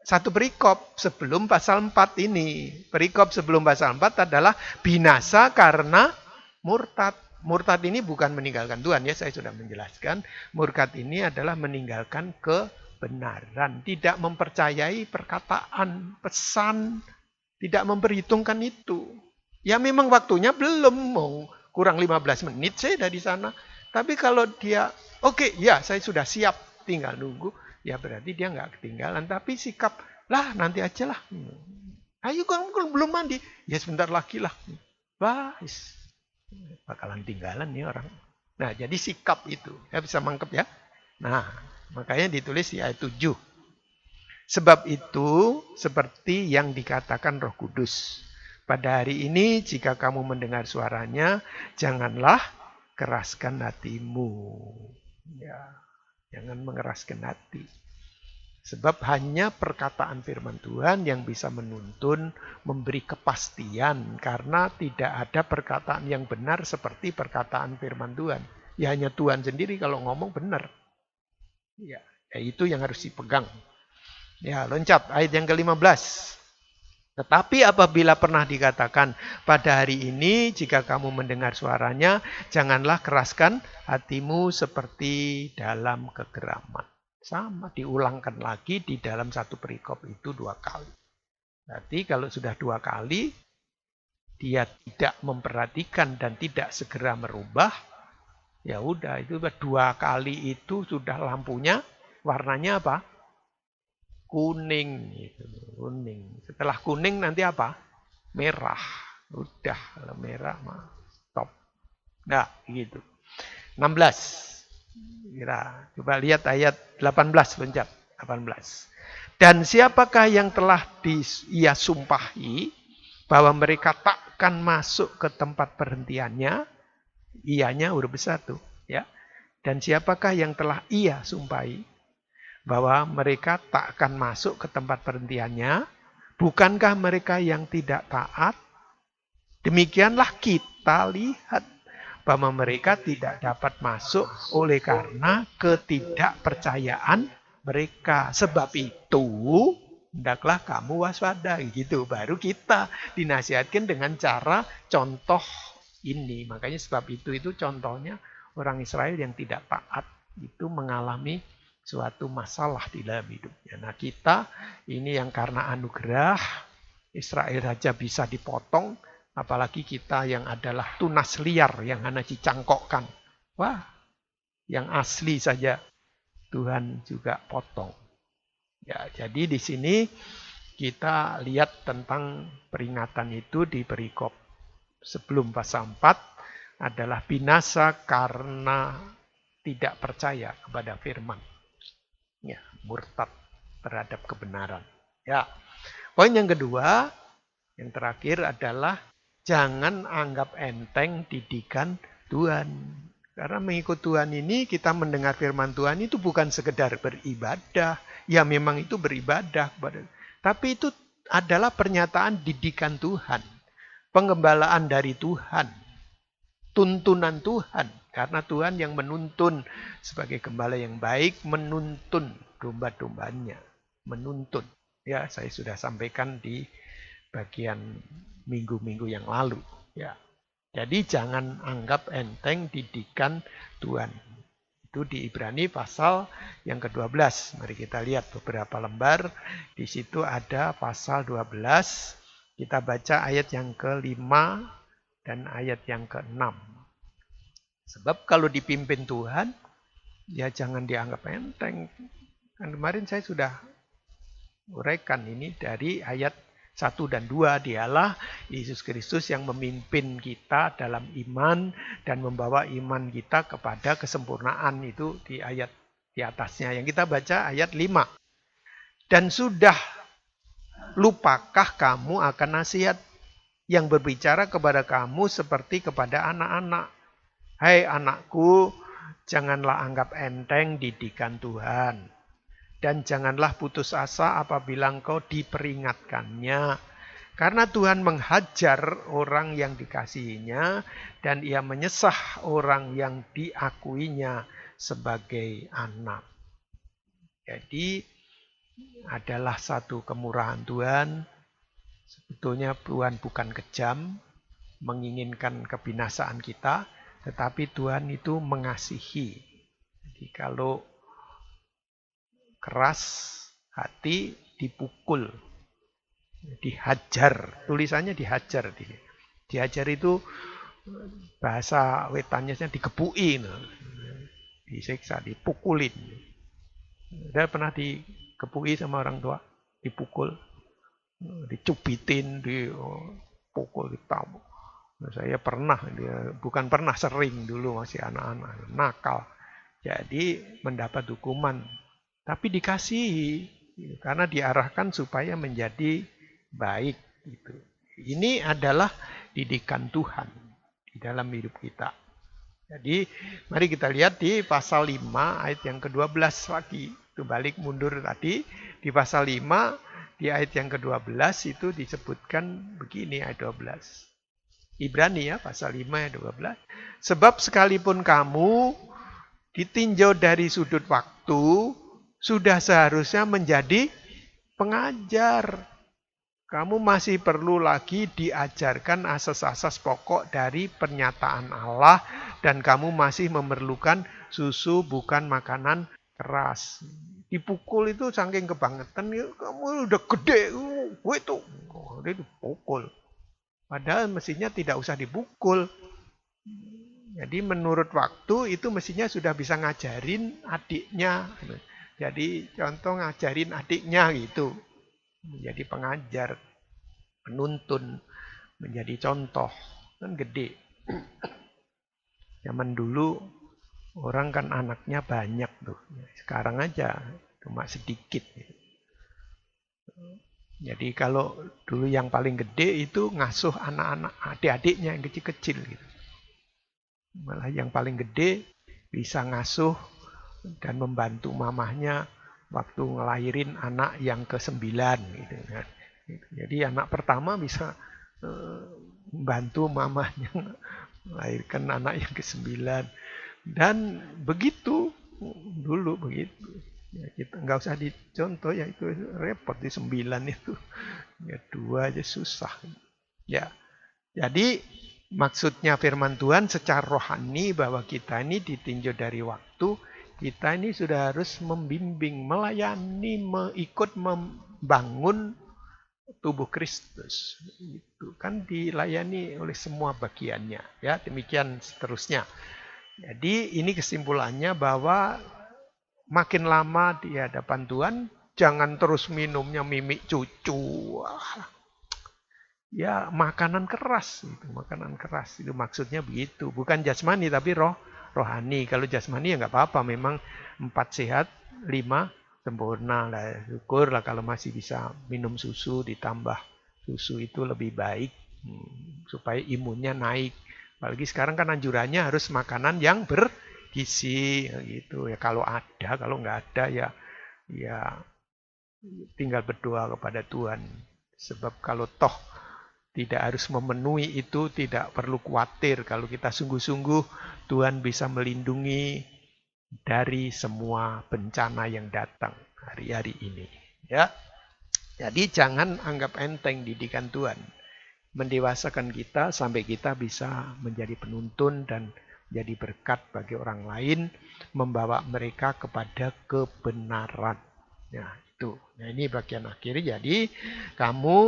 Speaker 1: satu perikop sebelum pasal 4 ini. Perikop sebelum pasal 4 adalah binasa karena murtad. Murtad ini bukan meninggalkan Tuhan ya, saya sudah menjelaskan. Murtad ini adalah meninggalkan kebenaran. Tidak mempercayai perkataan, pesan. Tidak memperhitungkan itu. Ya memang waktunya belum mau. Kurang 15 menit saya dari sana. Tapi kalau dia, ya saya sudah siap, tinggal nunggu. Ya berarti dia nggak ketinggalan. Tapi sikap, nanti aja lah. Ayo kamu belum mandi. Ya sebentar lagi lah. Bakalan tinggalan nih orang. Nah jadi sikap itu. Ya bisa mangkep ya. Nah makanya ditulis di ayat 7. Sebab itu seperti yang dikatakan Roh Kudus. Pada hari ini jika kamu mendengar suaranya, janganlah keraskan hatimu. Ya, jangan mengeraskan hati. Sebab hanya perkataan firman Tuhan yang bisa menuntun, memberi kepastian. Karena tidak ada perkataan yang benar seperti perkataan firman Tuhan. Ya hanya Tuhan sendiri kalau ngomong benar. Ya itu yang harus dipegang. Ya loncat ayat yang ke-15. Tetapi apabila pernah dikatakan pada hari ini jika kamu mendengar suaranya, janganlah keraskan hatimu seperti dalam kegeraman. Sama diulangkan lagi di dalam satu perikop itu 2 kali. Berarti kalau sudah 2 kali, dia tidak memperhatikan dan tidak segera merubah, ya udah itu 2 kali itu sudah lampunya warnanya apa? Kuning gitu. Kuning. Setelah kuning nanti apa? Merah. Udah kalau merah mah stop. Nah, gitu. 16. Coba lihat ayat 18 loncat. 18. Dan siapakah yang telah ia sumpahi bahwa mereka takkan masuk ke tempat perhentiannya? Ianya huruf besar tuh, ya. Dan siapakah yang telah ia sumpahi bahwa mereka tak akan masuk ke tempat perhentiannya? Bukankah mereka yang tidak taat? Demikianlah kita lihat bahwa mereka tidak dapat masuk oleh karena ketidakpercayaan mereka. Sebab itu, hendaklah kamu waspada. Gitu. Baru kita dinasihatkan dengan cara contoh ini. Makanya sebab itu contohnya orang Israel yang tidak taat itu mengalami suatu masalah di dalam hidupnya. Nah kita ini yang karena anugerah, Israel saja bisa dipotong, apalagi kita yang adalah tunas liar yang hanya dicangkokkan. Wah, yang asli saja Tuhan juga potong. Ya, jadi di sini kita lihat tentang peringatan itu di perikop sebelum pasal 4 adalah binasa karena tidak percaya kepada firman. Ya, murtad terhadap kebenaran. Ya. Poin yang kedua, yang terakhir adalah jangan anggap enteng didikan Tuhan. Karena mengikut Tuhan ini kita mendengar firman Tuhan itu bukan sekedar beribadah. Ya memang itu beribadah. Tapi itu adalah pernyataan didikan Tuhan. Pengembalaan dari Tuhan. Tuntunan Tuhan. Karena Tuhan yang menuntun sebagai gembala yang baik, menuntun domba-dombanya. Menuntun. Ya, saya sudah sampaikan di bagian minggu-minggu yang lalu. Ya. Jadi jangan anggap enteng didikan Tuhan. Itu di Ibrani pasal yang ke-12. Mari kita lihat beberapa lembar. Di situ ada pasal 12. Kita baca ayat yang ke-5 dan ayat yang ke-6. Sebab kalau dipimpin Tuhan, ya jangan dianggap enteng. Kan kemarin saya sudah uraikan ini dari ayat 1 dan 2, dialah Yesus Kristus yang memimpin kita dalam iman dan membawa iman kita kepada kesempurnaan. Itu di ayat di atasnya. Yang kita baca ayat 5. Dan sudah lupakah kamu akan nasihat yang berbicara kepada kamu seperti kepada anak-anak? Hai anakku, janganlah anggap enteng didikan Tuhan. Dan janganlah putus asa apabila engkau diperingatkannya. Karena Tuhan menghajar orang yang dikasihinya dan ia menyesah orang yang diakuinya sebagai anak. Jadi adalah satu kemurahan Tuhan. Sebetulnya Tuhan bukan kejam, menginginkan kebinasaan kita, tetapi Tuhan itu mengasihi. Jadi kalau keras hati dipukul, dihajar, tulisannya dihajar. Dihajar itu bahasa wetannya dikepuin, disiksa, dipukulin. Udah pernah dikepui sama orang tua, dipukul, dicubitin, dipukul, ditabuk. Saya pernah, bukan pernah, sering dulu masih anak-anak, nakal. Jadi mendapat hukuman. Tapi dikasihi, karena diarahkan supaya menjadi baik. Gitu. Ini adalah didikan Tuhan di dalam hidup kita. Jadi mari kita lihat di pasal 5 ayat yang ke-12 lagi. Itu balik mundur tadi. Di pasal 5 di ayat yang ke-12 itu disebutkan begini ayat 12. Ibrani ya pasal 5 ayat 12. Sebab sekalipun kamu ditinjau dari sudut waktu, sudah seharusnya menjadi pengajar. Kamu masih perlu lagi diajarkan asas-asas pokok dari pernyataan Allah dan kamu masih memerlukan susu bukan makanan keras. Dipukul itu saking kebangetan, kamu udah gede, gue itu dipukul. Padahal mestinya tidak usah dipukul. Jadi menurut waktu itu mestinya sudah bisa ngajarin adiknya. Jadi contoh ngajarin adiknya gitu. Menjadi pengajar, menuntun, menjadi contoh. Kan gede. Zaman dulu orang kan anaknya banyak tuh. Sekarang aja cuma sedikit. Jadi kalau dulu yang paling gede itu ngasuh anak-anak adik-adiknya yang kecil-kecil gitu. Malah yang paling gede bisa ngasuh dan membantu mamahnya waktu ngelahirin anak yang ke-9 gitu kan. Jadi anak pertama bisa membantu mamahnya melahirkan anak yang ke-9 dan begitu dulu begitu. Ya, kita nggak usah dicontoh ya, itu repot di 9 itu. Ya 2 aja susah. Ya. Jadi maksudnya firman Tuhan secara rohani bahwa kita ini ditinjau dari waktu. Kita ini sudah harus membimbing, melayani, ikut membangun tubuh Kristus. Itu kan dilayani oleh semua bagiannya. Ya, demikian seterusnya. Jadi ini kesimpulannya bahwa makin lama di hadapan Tuhan, jangan terus minumnya mimik cucu. Ya, makanan keras itu, makanan keras itu maksudnya begitu. Bukan jasmani tapi rohani. Kalau jasmani ya nggak apa-apa, memang 4 sehat, 5 sempurna lah. Syukurlah kalau masih bisa minum susu, ditambah susu itu lebih baik supaya imunnya naik. Apalagi sekarang kan anjurannya harus makanan yang bergizi gitu ya. Kalau ada, kalau nggak ada ya tinggal berdoa kepada Tuhan. Sebab kalau toh tidak harus memenuhi itu, tidak perlu khawatir. Kalau kita sungguh-sungguh, Tuhan bisa melindungi dari semua bencana yang datang hari-hari ini. Ya, jadi jangan anggap enteng didikan Tuhan. Mendewasakan kita sampai kita bisa menjadi penuntun dan jadi berkat bagi orang lain, membawa mereka kepada kebenaran. Nah, itu. Nah, ini bagian akhir. Jadi, kamu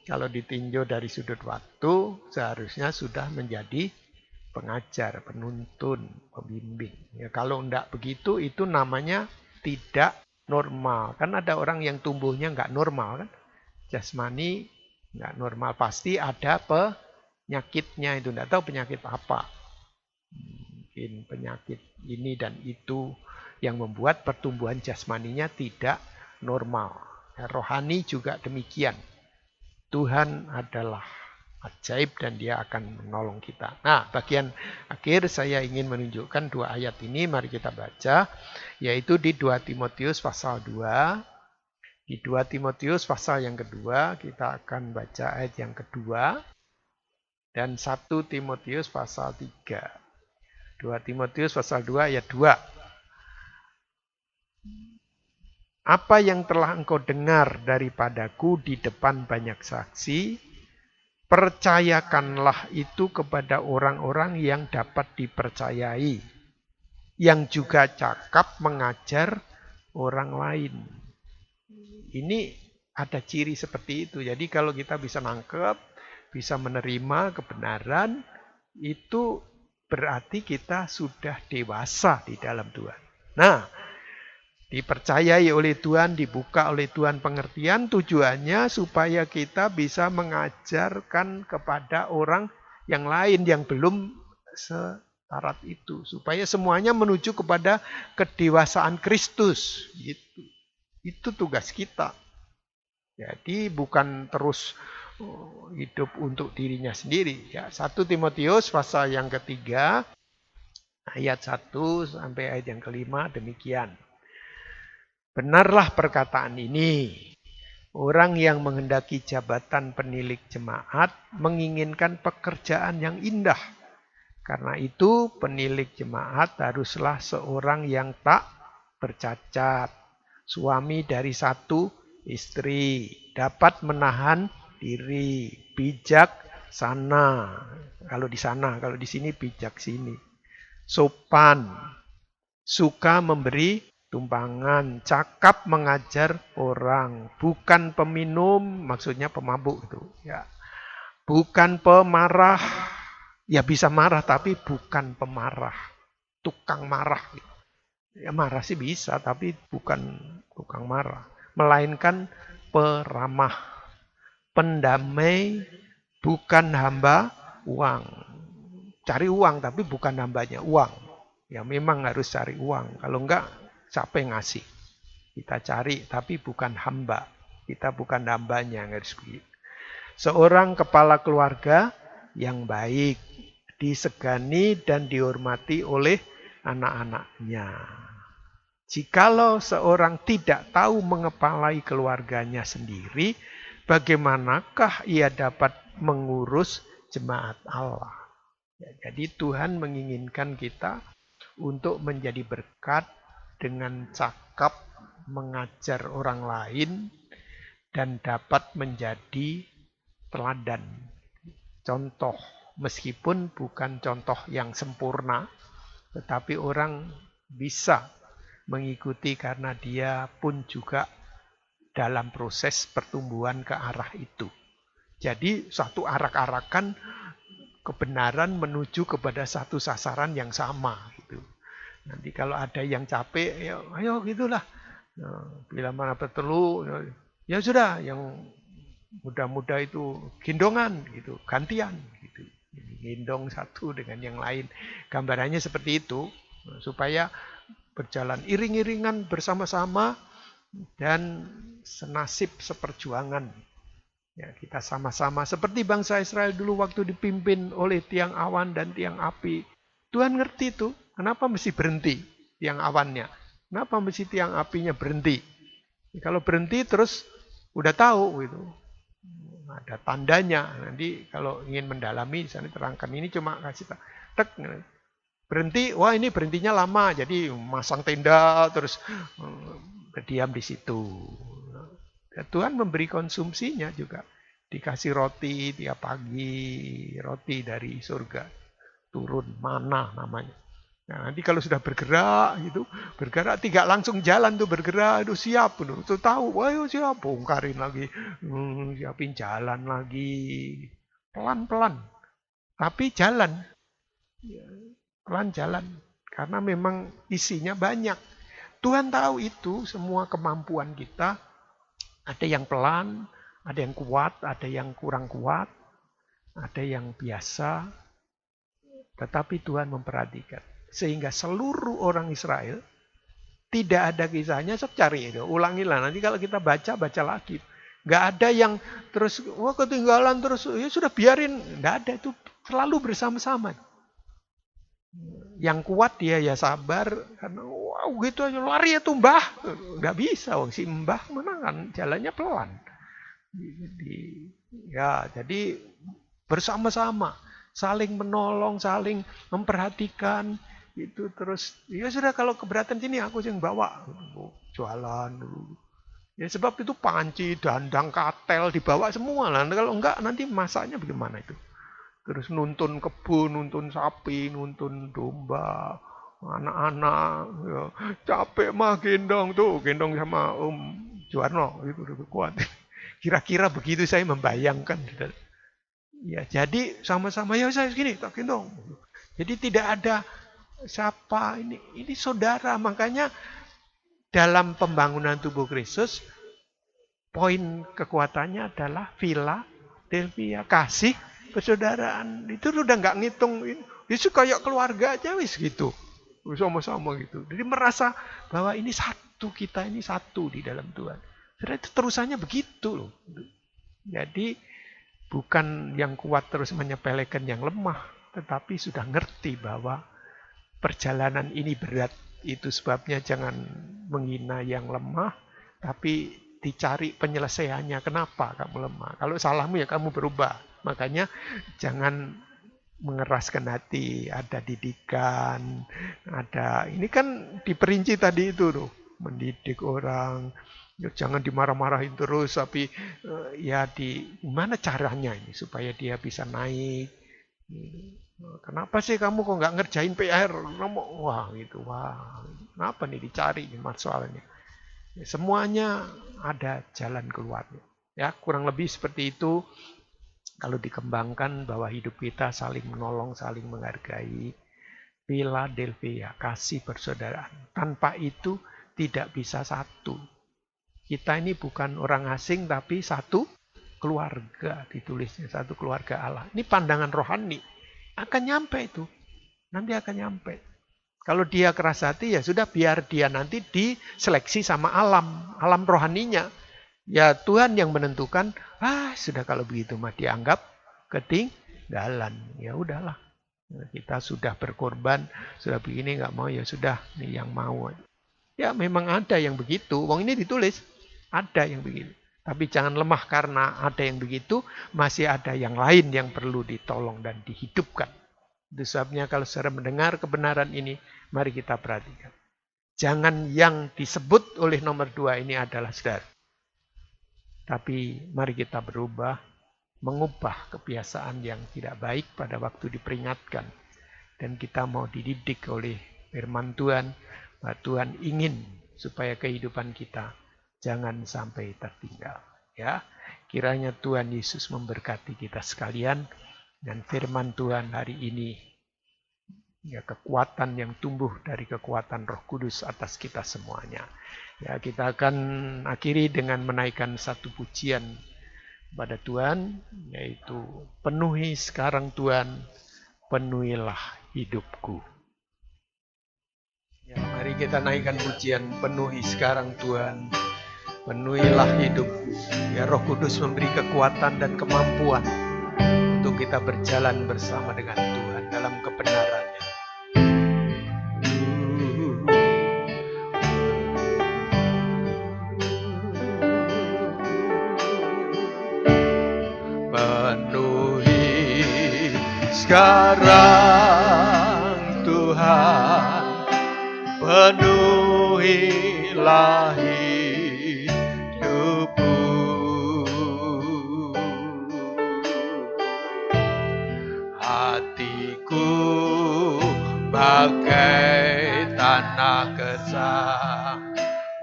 Speaker 1: kalau ditinjau dari sudut waktu, seharusnya sudah menjadi pengajar, penuntun, pembimbing. Ya, kalau enggak begitu, itu namanya tidak normal. Kan ada orang yang tumbuhnya enggak normal, kan? Jasmani enggak normal. Pasti ada penyakitnya itu. Enggak tahu penyakit apa. Mungkin penyakit ini dan itu yang membuat pertumbuhan jasmaninya tidak normal. Ya, rohani juga demikian. Tuhan adalah ajaib dan dia akan menolong kita. Nah, bagian akhir saya ingin menunjukkan 2 ayat ini. Mari kita baca. Yaitu di 2 Timotius pasal 2. Di 2 Timotius pasal yang kedua, kita akan baca ayat yang kedua. Dan 1 Timotius pasal 3. 2 Timotius pasal 2 ayat 2. Apa yang telah engkau dengar daripadaku di depan banyak saksi, percayakanlah itu kepada orang-orang yang dapat dipercayai, yang juga cakap mengajar orang lain. Ini ada ciri seperti itu. Jadi kalau kita bisa nangkep, bisa menerima kebenaran, itu berarti kita sudah dewasa di dalam Tuhan. Nah, dipercayai oleh Tuhan, dibuka oleh Tuhan pengertian, tujuannya supaya kita bisa mengajarkan kepada orang yang lain yang belum syarat itu. Supaya semuanya menuju kepada kedewasaan Kristus. Gitu. Itu tugas kita. Jadi bukan terus hidup untuk dirinya sendiri. Ya, 1 Timotius pasal yang ketiga, ayat 1 sampai ayat yang kelima demikian. Benarlah perkataan ini. Orang yang menghendaki jabatan penilik jemaat menginginkan pekerjaan yang indah. Karena itu penilik jemaat haruslah seorang yang tak bercacat. Suami dari 1 istri. Dapat menahan diri. Bijak sana. Kalau di sana, kalau di sini bijak sini. Sopan. Suka memberi tumpangan, cakap mengajar orang, bukan peminum, maksudnya pemabuk itu, ya. Bukan pemarah, ya bisa marah tapi bukan pemarah, tukang marah. Ya marah sih bisa, tapi bukan tukang marah, melainkan peramah, pendamai, bukan hamba uang. Cari uang tapi bukan hambanya uang. Ya memang harus cari uang, kalau enggak siapa yang ngasih? Kita cari, tapi bukan hamba. Kita bukan hambanya. Seorang kepala keluarga yang baik, disegani dan dihormati oleh anak-anaknya. Jikalau seorang tidak tahu mengepalai keluarganya sendiri, bagaimanakah ia dapat mengurus jemaat Allah? Ya, jadi Tuhan menginginkan kita untuk menjadi berkat, dengan cakap mengajar orang lain dan dapat menjadi teladan, contoh, meskipun bukan contoh yang sempurna, tetapi orang bisa mengikuti karena dia pun juga dalam proses pertumbuhan ke arah itu. Jadi satu arak-arakan kebenaran menuju kepada satu sasaran yang sama gitu. Nanti kalau ada yang capek, ya, ayo gitulah. Bila mana perlu, ya sudah, yang muda-muda itu gendongan, gitu, gantian, gitu. Gendong satu dengan yang lain. Gambarannya seperti itu, supaya berjalan iring-iringan bersama-sama, dan senasib seperjuangan. Ya, kita sama-sama seperti bangsa Israel dulu waktu dipimpin oleh tiang awan dan tiang api. Tuhan ngerti tuh, kenapa mesti berhenti tiang awannya? Kenapa mesti tiang apinya berhenti? Kalau berhenti terus udah tahu gitu. Ada tandanya. Nanti kalau ingin mendalami di sana terangkan, ini cuma kasih tek berhenti. Wah, ini berhentinya lama. Jadi masang tenda terus berdiam di situ. Ya, Tuhan memberi konsumsinya juga. Dikasih roti tiap pagi, roti dari surga. Turun mana namanya. Nah, nanti kalau sudah bergerak gitu, bergerak tidak langsung jalan tuh bergerak, itu siap tuh tahu, wah siap, bongkarin lagi, siapin jalan lagi, pelan-pelan, tapi jalan, pelan jalan, karena memang isinya banyak. Tuhan tahu itu semua kemampuan kita, ada yang pelan, ada yang kuat, ada yang kurang kuat, ada yang biasa, tetapi Tuhan memperhatikan. Sehingga seluruh orang Israel tidak ada kisahnya, cari itu, ulangilah. Nanti kalau kita baca lagi. Nggak ada yang terus, wah ketinggalan terus, ya sudah biarin. Nggak ada, itu selalu bersama-sama. Yang kuat dia ya sabar, karena wow gitu aja lari ya tuh mbah. Nggak bisa, wong si mbah mana kan jalannya pelan. Jadi bersama-sama, saling menolong, saling memperhatikan. Itu terus ya sudah kalau keberatan sini aku yang bawa jualan dulu ya sebab itu panci dandang katel dibawa semua lah kalau enggak nanti masaknya bagaimana itu terus nuntun kebun nuntun sapi nuntun domba anak-anak ya, capek mah gendong sama Om Juwarno itu kuat kira-kira begitu saya membayangkan ya jadi sama-sama ya saya segini tak gendong jadi tidak ada siapa ini saudara, makanya dalam pembangunan tubuh Kristus poin kekuatannya adalah Philadelphia, kasih persaudaraan. Itu udah nggak ngitung, itu kayak keluarga aja wis gitu, sama-sama gitu. Jadi merasa bahwa ini satu, kita ini satu di dalam Tuhan. Jadi itu terusannya begitu loh. Jadi bukan yang kuat terus menyepelekan yang lemah, tetapi sudah ngerti bahwa perjalanan ini berat, itu sebabnya jangan menghina yang lemah, tapi dicari penyelesaiannya. Kenapa kamu lemah? Kalau salahmu ya kamu berubah. Makanya jangan mengeraskan hati, ada didikan, ada ini kan diperinci tadi itu tuh, mendidik orang. Ya, jangan dimarah-marahin terus, tapi ya gimana caranya ini supaya dia bisa naik. Kenapa sih kamu kok nggak ngerjain PR? Wah gitu, wah. Kenapa nih dicari masalahnya? Ya, semuanya ada jalan keluarnya. Ya kurang lebih seperti itu. Kalau dikembangkan bahwa hidup kita saling menolong, saling menghargai. Philadelphia, kasih persaudaraan. Tanpa itu tidak bisa satu. Kita ini bukan orang asing tapi satu keluarga, ditulisnya satu keluarga Allah. Ini pandangan rohani. Akan nyampe itu. Nanti akan nyampe. Kalau dia keras hati ya sudah biar dia nanti diseleksi sama alam rohaninya. Ya Tuhan yang menentukan, sudah kalau begitu mah dianggap ketinggalan. Ya udahlah. Kita sudah berkorban, sudah begini nggak mau ya sudah nih yang mau. Ya memang ada yang begitu. Wong ini ditulis ada yang begitu. Tapi jangan lemah karena ada yang begitu, masih ada yang lain yang perlu ditolong dan dihidupkan. Itu sebabnya kalau saudara mendengar kebenaran ini, mari kita perhatikan. Jangan yang disebut oleh nomor 2 ini adalah saudara. Tapi mari kita berubah, mengubah kebiasaan yang tidak baik pada waktu diperingatkan. Dan kita mau dididik oleh firman Tuhan, bahwa Tuhan ingin supaya kehidupan kita jangan sampai tertinggal. Ya, kiranya Tuhan Yesus memberkati kita sekalian dan firman Tuhan hari ini. Ya, kekuatan yang tumbuh dari kekuatan Roh Kudus atas kita semuanya. Ya, kita akan akhiri dengan menaikkan satu pujian pada Tuhan, yaitu penuhi sekarang Tuhan, penuhilah hidupku. Ya, mari kita naikkan pujian penuhi sekarang Tuhan. Penuhilah hidup, biar Roh Kudus memberi kekuatan dan kemampuan untuk kita berjalan bersama dengan Tuhan dalam kebenarannya. Penuhi sekarang Tuhan, penuhilah hidupku. Hatiku bagai tanah gersang,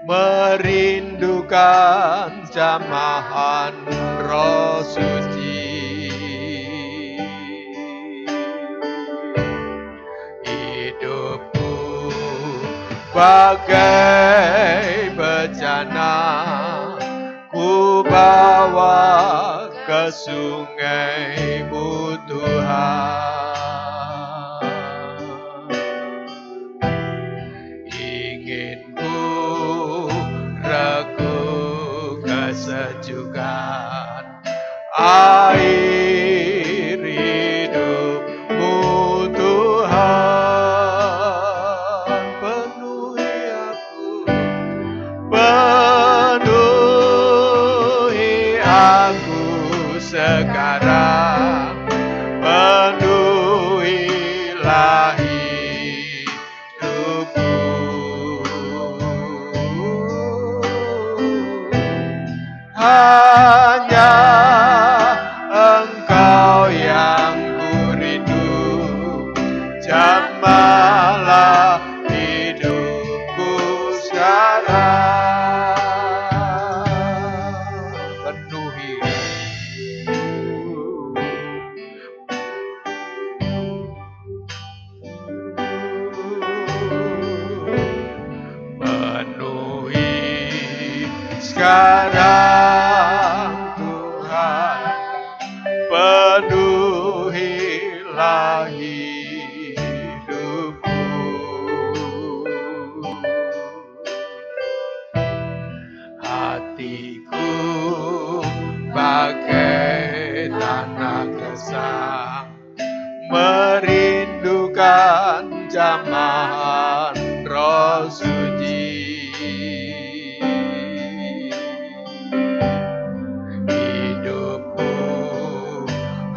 Speaker 1: merindukan jamahan Roh Suci. Hidupku bagai bejana, ku bawa ke sungai-Mu Tuhan. Ingin ku regu kesejukan air hidup-Mu Tuhan. Penuhi aku sekarang, penuhilah hidupku. Hanya Engkau yang ku rindu, jamahlah hidupku sekarang. Penuhi sekarang Tuhan, penuhilah hidupku. Hatiku bagai tanah gersang, merindukan jamahan Roh Suci.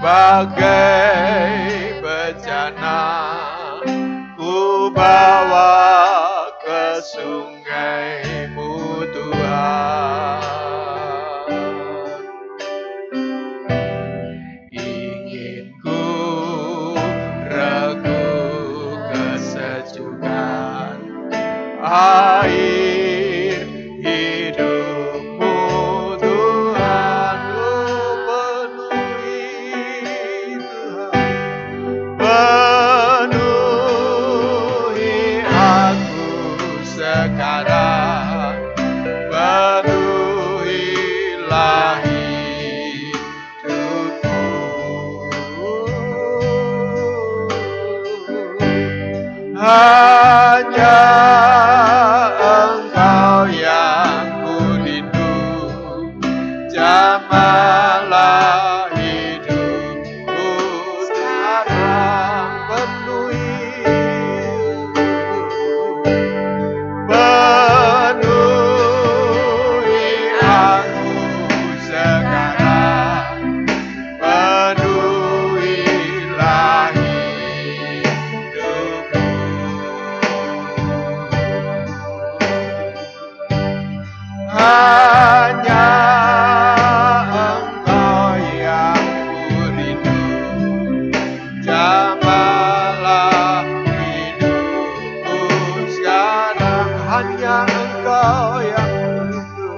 Speaker 1: Bagai bejana, ku bawa ke sungai-Mu Tuhan. Ingin ku regu kesejukan air hidup-Mu Tuhan. Penuhi aku sekarang, penuhilah hidupku. Hanya Engkau yang ku rindu, jamahlah hidupku sekarang. Penuhi aku sekarang, penuhilah hidupku. Hanya Engkau yang ku rindu, jamahlah hidupku sekarang. Hanya Engkau yang ku rindu,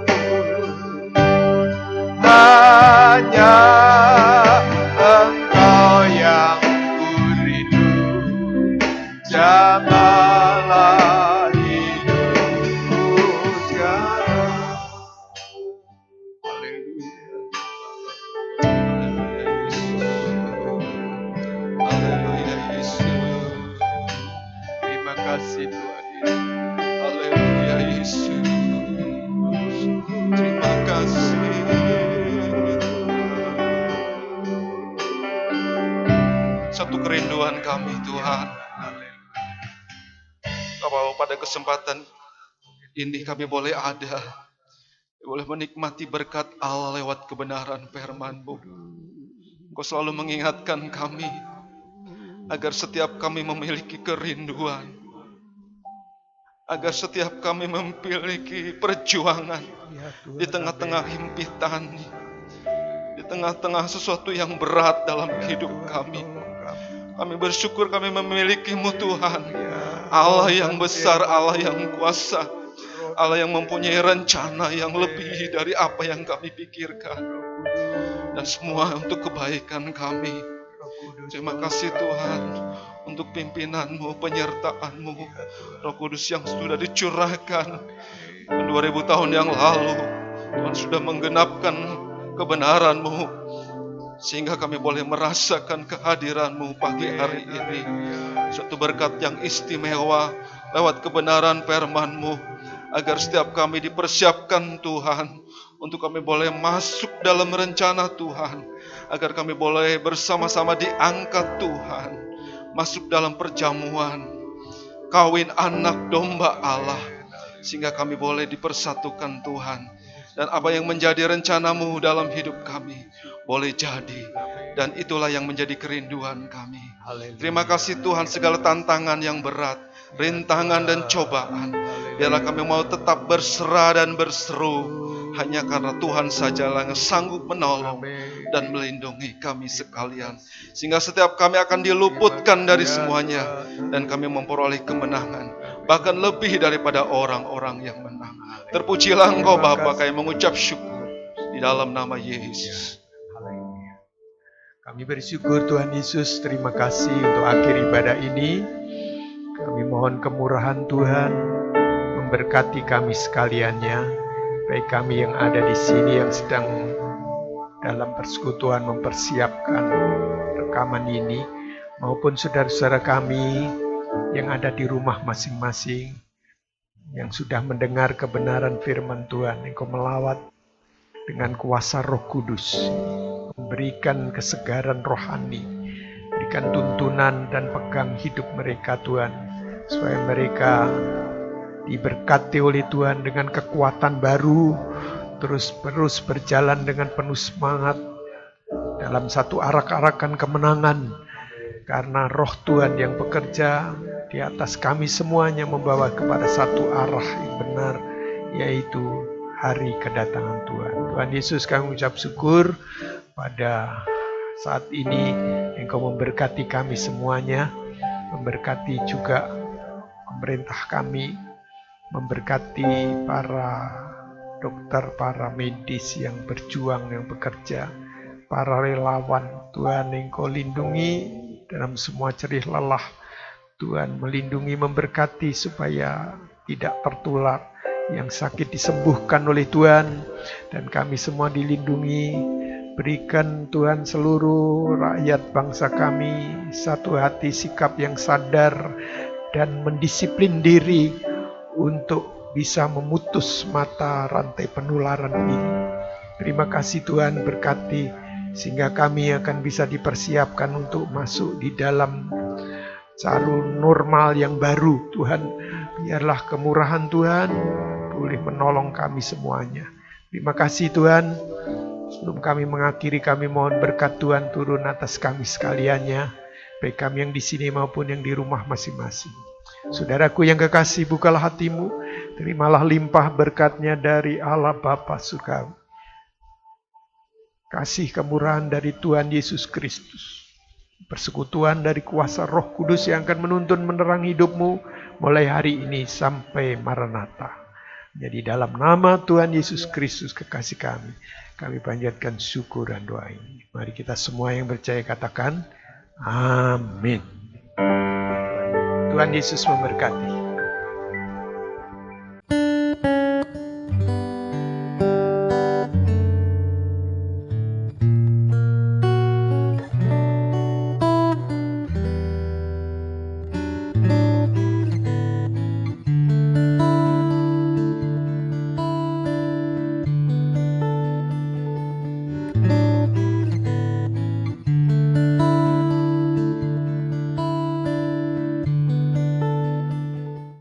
Speaker 1: hanya Engkau yang ku rindu, jamahlah hidupku sekarang. Haleluya Yesus. Terima kasih Tuhan. Haleluya Yesus.
Speaker 3: untuk kerinduan kami Tuhan. Bapak, pada kesempatan ini kami boleh ada, boleh menikmati berkat Allah lewat kebenaran firman-Mu. Engkau selalu mengingatkan kami agar setiap kami memiliki kerinduan, agar setiap kami memiliki perjuangan di tengah-tengah himpitan, di tengah-tengah sesuatu yang berat dalam hidup kami. Kami bersyukur kami memiliki-Mu Tuhan, Allah yang besar, Allah yang kuasa, Allah yang mempunyai rencana yang lebih dari apa yang kami pikirkan, dan semua untuk kebaikan kami. Terima kasih Tuhan untuk pimpinan-Mu, penyertaan-Mu, Roh Kudus yang sudah dicurahkan 2000 tahun yang lalu. Tuhan sudah menggenapkan kebenaran-Mu sehingga kami boleh merasakan kehadiran-Mu pagi hari ini. Suatu berkat yang istimewa lewat kebenaran firman-Mu, agar setiap kami dipersiapkan Tuhan, untuk kami boleh masuk dalam rencana Tuhan, agar kami boleh bersama-sama diangkat Tuhan, masuk dalam perjamuan kawin anak domba Allah, sehingga kami boleh dipersatukan Tuhan. Dan apa yang menjadi rencana-Mu dalam hidup kami boleh jadi, dan itulah yang menjadi kerinduan kami. Terima kasih Tuhan, segala tantangan yang berat, rintangan dan cobaan, biarlah kami mau tetap berserah dan berseru, hanya karena Tuhan sajalah yang sanggup menolong dan melindungi kami sekalian, sehingga setiap kami akan diluputkan dari semuanya, dan kami memperoleh kemenangan, bahkan lebih daripada orang-orang yang menang. Terpujilah Engkau Bapa, kami mengucap syukur di dalam nama Yesus.
Speaker 1: Kami bersyukur Tuhan Yesus, terima kasih untuk akhir ibadah ini. Kami mohon kemurahan Tuhan memberkati kami sekaliannya, baik kami yang ada di sini yang sedang dalam persekutuan mempersiapkan rekaman ini, maupun saudara-saudara kami yang ada di rumah masing-masing, yang sudah mendengar kebenaran firman Tuhan. Engkau melawat dengan kuasa Roh Kudus, memberikan kesegaran rohani, berikan tuntunan dan pegang hidup mereka Tuhan, supaya mereka diberkati oleh Tuhan dengan kekuatan baru, terus berjalan dengan penuh semangat dalam satu arak-arakan kemenangan, karena Roh Tuhan yang bekerja di atas kami semuanya membawa kepada satu arah yang benar, yaitu hari kedatangan Tuhan. Tuhan Yesus, kami ucap syukur pada saat ini Engkau memberkati kami semuanya, memberkati juga pemerintah kami, memberkati para dokter, para medis yang berjuang, yang bekerja, para relawan. Tuhan, Engkau lindungi dalam semua cerih lelah. Tuhan melindungi, memberkati supaya tidak tertular, yang sakit disembuhkan oleh Tuhan, dan kami semua dilindungi. Berikan Tuhan seluruh rakyat bangsa kami satu hati, sikap yang sadar dan mendisiplin diri untuk bisa memutus mata rantai penularan ini. Terima kasih Tuhan, berkati sehingga kami akan bisa dipersiapkan untuk masuk di dalam cara normal yang baru. Tuhan, biarlah kemurahan Tuhan boleh menolong kami semuanya. Terima kasih Tuhan. Sebelum kami mengakhiri, kami mohon berkat Tuhan turun atas kami sekaliannya, baik kami yang di sini maupun yang di rumah masing-masing. Saudaraku yang kekasih, bukalah hatimu, terimalah limpah berkatnya dari Allah Bapa Surgawi, kasih kemurahan dari Tuhan Yesus Kristus, persekutuan dari kuasa Roh Kudus yang akan menuntun menerangi hidupmu mulai hari ini sampai Maranatha. Jadi dalam nama Tuhan Yesus Kristus kekasih kami panjatkan syukur dan doa ini. Mari kita semua yang percaya katakan amin. Tuhan Yesus memberkati.